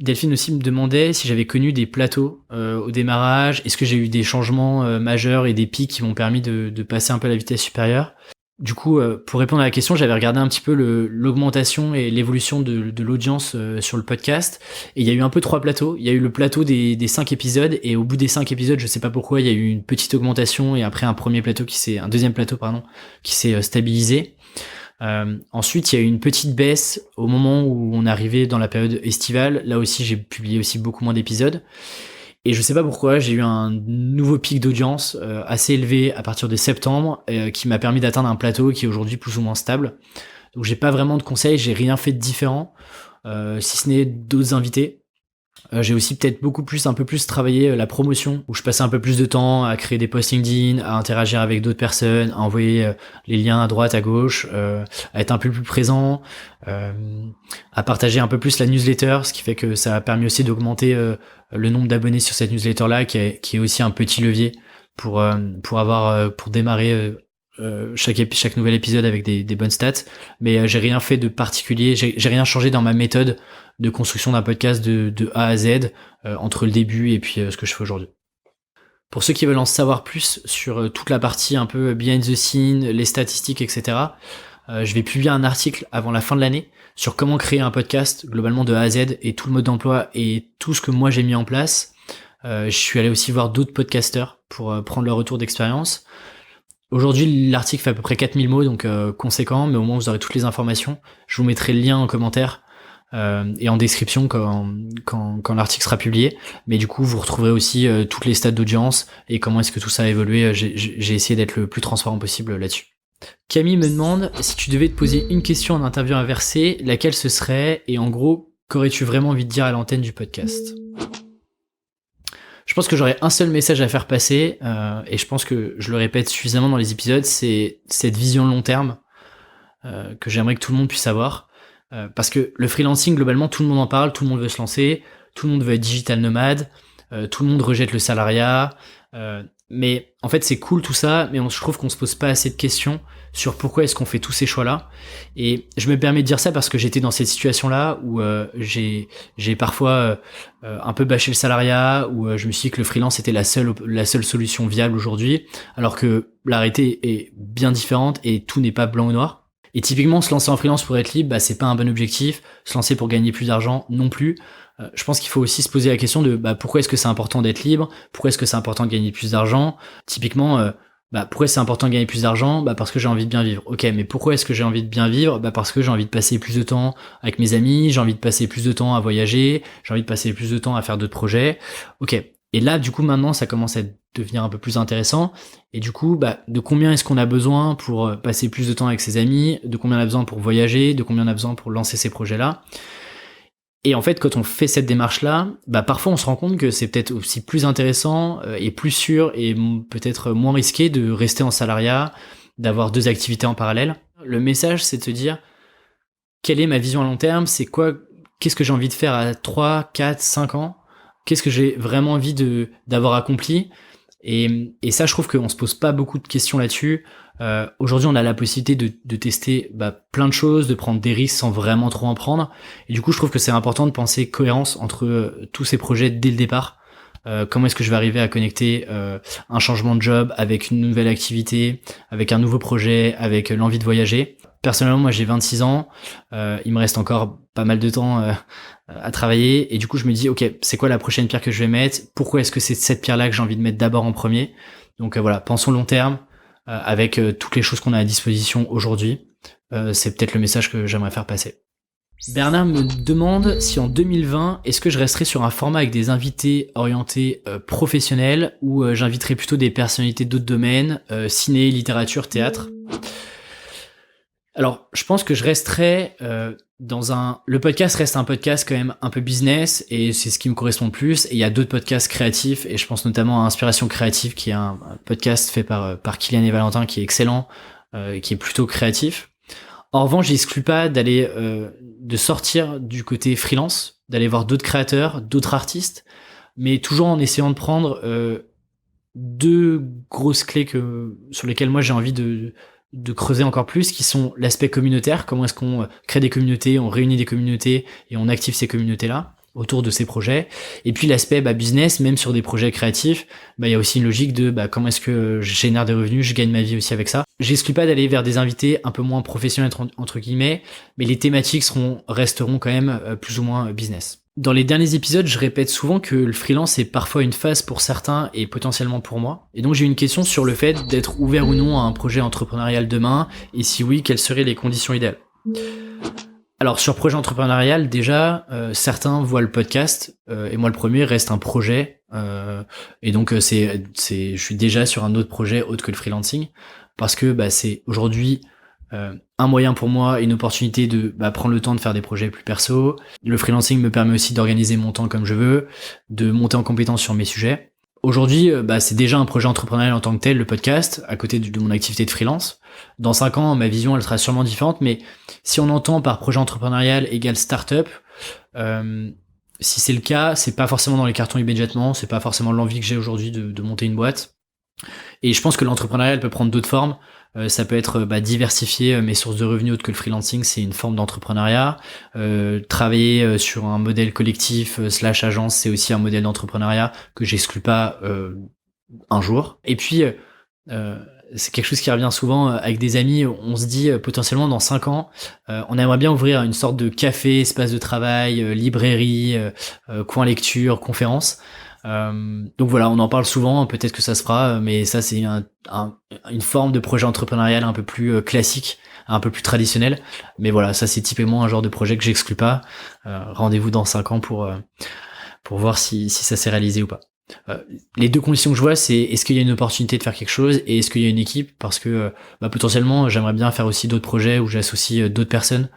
Delphine aussi me demandait si j'avais connu des plateaux au démarrage. Est-ce que j'ai eu des changements majeurs et des pics qui m'ont permis de passer un peu à la vitesse supérieure. Du coup, pour répondre à la question, j'avais regardé un petit peu l'augmentation et l'évolution de l'audience sur le podcast. Et il y a eu un peu 3 plateaux. Il y a eu le plateau des 5 épisodes. Et au bout des 5 épisodes, je sais pas pourquoi, il y a eu une petite augmentation. Et après, un deuxième plateau, qui s'est stabilisé. Ensuite, il y a eu une petite baisse au moment où on arrivait dans la période estivale. Là aussi, j'ai publié aussi beaucoup moins d'épisodes. Et je sais pas pourquoi, j'ai eu un nouveau pic d'audience assez élevé à partir de septembre, qui m'a permis d'atteindre un plateau qui est aujourd'hui plus ou moins stable. Donc j'ai pas vraiment de conseils, j'ai rien fait de différent, si ce n'est d'autres invités. J'ai aussi peut-être un peu plus travaillé la promotion, où je passais un peu plus de temps à créer des posts LinkedIn, à interagir avec d'autres personnes, à envoyer les liens à droite, à gauche, à être un peu plus présent, à partager un peu plus la newsletter, ce qui fait que ça a permis aussi d'augmenter le nombre d'abonnés sur cette newsletter-là, qui est aussi un petit levier pour démarrer chaque nouvel épisode avec des bonnes stats. Mais j'ai rien fait de particulier, j'ai rien changé dans ma méthode de construction d'un podcast de A à Z entre le début et puis ce que je fais aujourd'hui. Pour ceux qui veulent en savoir plus sur toute la partie un peu behind the scene, les statistiques, etc., je vais publier un article avant la fin de l'année sur comment créer un podcast globalement de A à Z et tout le mode d'emploi et tout ce que moi j'ai mis en place. Je suis allé aussi voir d'autres podcasteurs pour prendre leur retour d'expérience. Aujourd'hui, l'article fait à peu près 4000 mots, donc conséquent, mais au moins vous aurez toutes les informations. Je vous mettrai le lien en commentaire et en description quand l'article sera publié. Mais du coup, vous retrouverez aussi toutes les stats d'audience et comment est-ce que tout ça a évolué. J'ai essayé d'être le plus transparent possible là-dessus. Camille me demande si tu devais te poser une question en interview inversée, laquelle ce serait, et en gros, qu'aurais-tu vraiment envie de dire à l'antenne du podcast ? Je pense que j'aurais un seul message à faire passer, et je pense que je le répète suffisamment dans les épisodes, c'est cette vision long terme que j'aimerais que tout le monde puisse avoir. Parce que le freelancing, globalement, tout le monde en parle, tout le monde veut se lancer, tout le monde veut être digital nomade, tout le monde rejette le salariat, mais en fait c'est cool tout ça, mais je trouve qu'on se pose pas assez de questions sur pourquoi est-ce qu'on fait tous ces choix-là. Et je me permets de dire ça parce que j'étais dans cette situation-là où j'ai parfois un peu bâché le salariat, où je me suis dit que le freelance était la seule solution viable aujourd'hui, alors que la réalité est bien différente et tout n'est pas blanc ou noir. Et typiquement, se lancer en freelance pour être libre, bah, c'est pas un bon objectif. Se lancer pour gagner plus d'argent, non plus. Je pense qu'il faut aussi se poser la question de pourquoi est-ce que c'est important d'être libre, pourquoi est-ce que c'est important de gagner plus d'argent. Typiquement, pourquoi c'est important de gagner plus d'argent ? Parce que j'ai envie de bien vivre. Ok, mais pourquoi est-ce que j'ai envie de bien vivre ? Parce que j'ai envie de passer plus de temps avec mes amis, j'ai envie de passer plus de temps à voyager, j'ai envie de passer plus de temps à faire d'autres projets. Ok. Et là, du coup, maintenant, ça commence à devenir un peu plus intéressant. Et du coup, de combien est-ce qu'on a besoin pour passer plus de temps avec ses amis ? De combien on a besoin pour voyager ? De combien on a besoin pour lancer ces projets-là ? Et en fait, quand on fait cette démarche-là, parfois on se rend compte que c'est peut-être aussi plus intéressant et plus sûr et peut-être moins risqué de rester en salariat, d'avoir 2 activités en parallèle. Le message, c'est de se dire, quelle est ma vision à long terme ? C'est quoi ? Qu'est-ce que j'ai envie de faire à 3, 4, 5 ans ? Qu'est-ce que j'ai vraiment envie d'avoir accompli ? Et ça, je trouve qu'on se pose pas beaucoup de questions là-dessus. Aujourd'hui, on a la possibilité de tester plein de choses, de prendre des risques sans vraiment trop en prendre. Et du coup, je trouve que c'est important de penser cohérence entre tous ces projets dès le départ. Comment est-ce que je vais arriver à connecter un changement de job avec une nouvelle activité, avec un nouveau projet, avec l'envie de voyager. Personnellement, moi, j'ai 26 ans. Il me reste encore pas mal de temps à travailler. Et du coup, je me dis, ok, c'est quoi la prochaine pierre que je vais mettre ? Pourquoi est-ce que c'est cette pierre-là que j'ai envie de mettre d'abord en premier ? Donc voilà, pensons long terme avec toutes les choses qu'on a à disposition aujourd'hui. C'est peut-être le message que j'aimerais faire passer. Bernard me demande si en 2020, est-ce que je resterai sur un format avec des invités orientés professionnels ou j'inviterai plutôt des personnalités d'autres domaines, ciné, littérature, théâtre. Alors, je pense que je resterai le podcast reste un podcast quand même un peu business et c'est ce qui me correspond le plus. Et il y a d'autres podcasts créatifs et je pense notamment à Inspiration Créative qui est un podcast fait par Kylian et Valentin qui est excellent, qui est plutôt créatif. En revanche, j'exclus pas de sortir du côté freelance, d'aller voir d'autres créateurs, d'autres artistes, mais toujours en essayant de prendre 2 grosses clés sur lesquelles moi j'ai envie de de creuser encore plus, qui sont l'aspect communautaire, comment est-ce qu'on crée des communautés, on réunit des communautés et on active ces communautés-là autour de ces projets. Et puis l'aspect business, même sur des projets créatifs, il y a aussi une logique de comment est-ce que je génère des revenus, je gagne ma vie aussi avec ça. J'exclus pas d'aller vers des invités un peu moins professionnels entre guillemets, mais les thématiques resteront quand même plus ou moins business. Dans les derniers épisodes, je répète souvent que le freelance est parfois une phase pour certains et potentiellement pour moi. Et donc j'ai une question sur le fait d'être ouvert ou non à un projet entrepreneurial demain, et si oui, quelles seraient les conditions idéales. Alors sur projet entrepreneurial, déjà, certains voient le podcast, et moi le premier reste un projet, et donc je suis déjà sur un autre projet autre que le freelancing, parce que c'est aujourd'hui un moyen pour moi, une opportunité de prendre le temps de faire des projets plus perso. Le freelancing me permet aussi d'organiser mon temps comme je veux, de monter en compétence sur mes sujets. Aujourd'hui, c'est déjà un projet entrepreneurial en tant que tel, le podcast, à côté de mon activité de freelance. Dans 5 ans, ma vision, elle sera sûrement différente, mais si on entend par projet entrepreneurial égale start-up, si c'est le cas, c'est pas forcément dans les cartons immédiatement, c'est pas forcément l'envie que j'ai aujourd'hui de monter une boîte. Et je pense que l'entrepreneuriat peut prendre d'autres formes. Ça peut être diversifier mes sources de revenus autres que le freelancing, c'est une forme d'entrepreneuriat. Travailler sur un modèle collectif / agence, c'est aussi un modèle d'entrepreneuriat que j'exclus pas un jour. Et puis c'est quelque chose qui revient souvent avec des amis. On se dit potentiellement dans 5 ans, on aimerait bien ouvrir une sorte de café, espace de travail, librairie, coin lecture, conférence. Donc voilà, on en parle souvent, peut-être que ça se fera, mais ça c'est une forme de projet entrepreneurial un peu plus classique, un peu plus traditionnel. Mais voilà, ça c'est typiquement un genre de projet que j'exclus pas. Rendez-vous dans 5 ans pour voir si ça s'est réalisé ou pas. Les deux conditions que je vois, c'est est-ce qu'il y a une opportunité de faire quelque chose et est-ce qu'il y a une équipe, parce que potentiellement j'aimerais bien faire aussi d'autres projets où j'associe d'autres personnes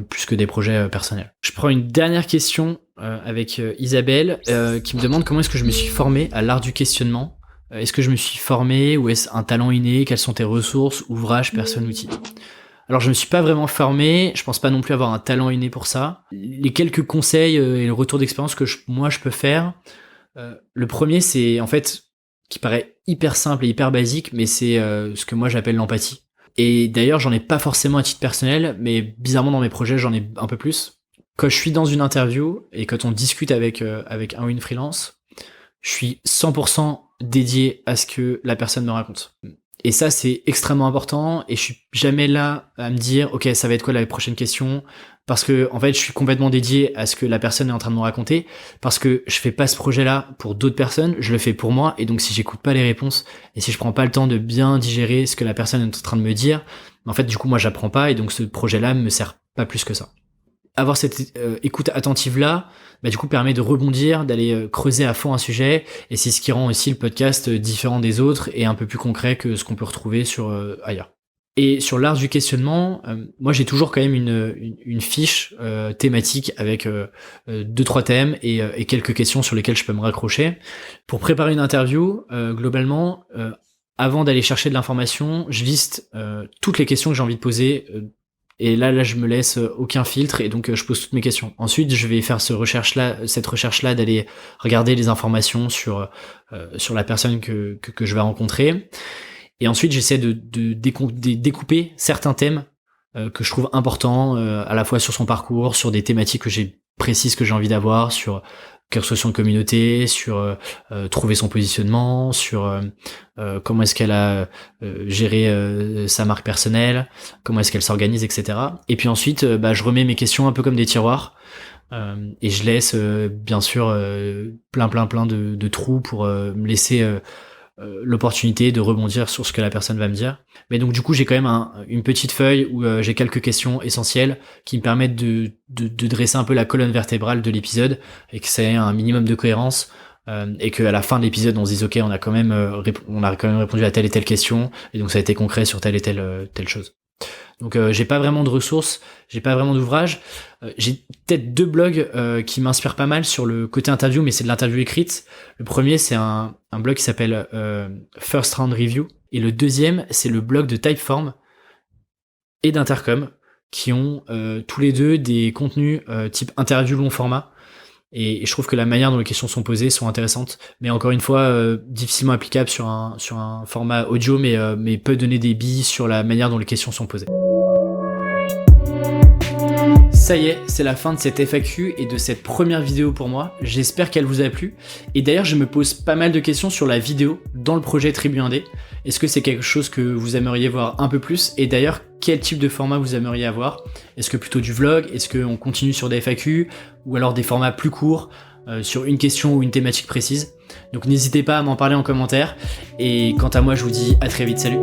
plus que des projets personnels. Je prends une dernière question avec Isabelle qui me demande comment est-ce que je me suis formé à l'art du questionnement. Est-ce que je me suis formé ou est-ce un talent inné? Quelles sont tes ressources, ouvrages, personnes, outils? Alors je me suis pas vraiment formé, je pense pas non plus avoir un talent inné pour ça. Les quelques conseils et le retour d'expérience que moi je peux faire, le premier c'est en fait qui paraît hyper simple et hyper basique, mais c'est ce que moi j'appelle l'empathie. Et d'ailleurs, j'en ai pas forcément à titre personnel, mais bizarrement dans mes projets, j'en ai un peu plus. Quand je suis dans une interview et quand on discute avec un ou une freelance, je suis 100% dédié à ce que la personne me raconte. Et ça, c'est extrêmement important et je suis jamais là à me dire, ok, ça va être quoi la prochaine question? Parce que, en fait, je suis complètement dédié à ce que la personne est en train de me raconter, parce que je fais pas ce projet-là pour d'autres personnes, je le fais pour moi, et donc si j'écoute pas les réponses, et si je prends pas le temps de bien digérer ce que la personne est en train de me dire, en fait, du coup, moi, j'apprends pas, et donc ce projet-là me sert pas plus que ça. Avoir cette écoute attentive-là, du coup, permet de rebondir, d'aller creuser à fond un sujet, et c'est ce qui rend aussi le podcast différent des autres, et un peu plus concret que ce qu'on peut retrouver sur ailleurs. Et sur l'art du questionnement, moi j'ai toujours quand même une fiche thématique avec 2-3 thèmes et quelques questions sur lesquelles je peux me raccrocher. Pour préparer une interview, globalement, avant d'aller chercher de l'information, je liste toutes les questions que j'ai envie de poser. Et là, je me laisse aucun filtre et donc je pose toutes mes questions. Ensuite, je vais faire cette recherche-là d'aller regarder les informations sur la personne que je vais rencontrer. Et ensuite, j'essaie de découper certains thèmes que je trouve importants, à la fois sur son parcours, sur des thématiques précises que j'ai envie d'avoir, sur construction de communauté, sur trouver son positionnement, sur comment est-ce qu'elle a géré sa marque personnelle, comment est-ce qu'elle s'organise, etc. Et puis ensuite, je remets mes questions un peu comme des tiroirs. Et je laisse bien sûr plein de trous pour me laisser l'opportunité de rebondir sur ce que la personne va me dire. Mais donc du coup j'ai quand même une petite feuille où j'ai quelques questions essentielles qui me permettent de dresser un peu la colonne vertébrale de l'épisode et que ça ait un minimum de cohérence et qu'à la fin de l'épisode on se dise ok on a quand même répondu à telle et telle question et donc ça a été concret sur telle et telle chose. Donc j'ai pas vraiment de ressources, j'ai pas vraiment d'ouvrage. J'ai peut-être 2 blogs qui m'inspirent pas mal sur le côté interview, mais c'est de l'interview écrite. Le premier c'est un blog qui s'appelle First Round Review et le deuxième c'est le blog de Typeform et d'Intercom qui ont tous les deux des contenus type interview long format Et je trouve que la manière dont les questions sont posées sont intéressantes. Mais encore une fois, difficilement applicable sur un format audio, mais peut donner des billes sur la manière dont les questions sont posées. Ça y est, c'est la fin de cette FAQ et de cette première vidéo pour moi. J'espère qu'elle vous a plu. Et d'ailleurs, je me pose pas mal de questions sur la vidéo dans le projet Tribu Indé. Est-ce que c'est quelque chose que vous aimeriez voir un peu plus? Et d'ailleurs, quel type de format vous aimeriez avoir? Est-ce que plutôt du vlog? Est-ce qu'on continue sur des FAQ? Ou alors des formats plus courts sur une question ou une thématique précise? Donc n'hésitez pas à m'en parler en commentaire. Et quant à moi, je vous dis à très vite. Salut!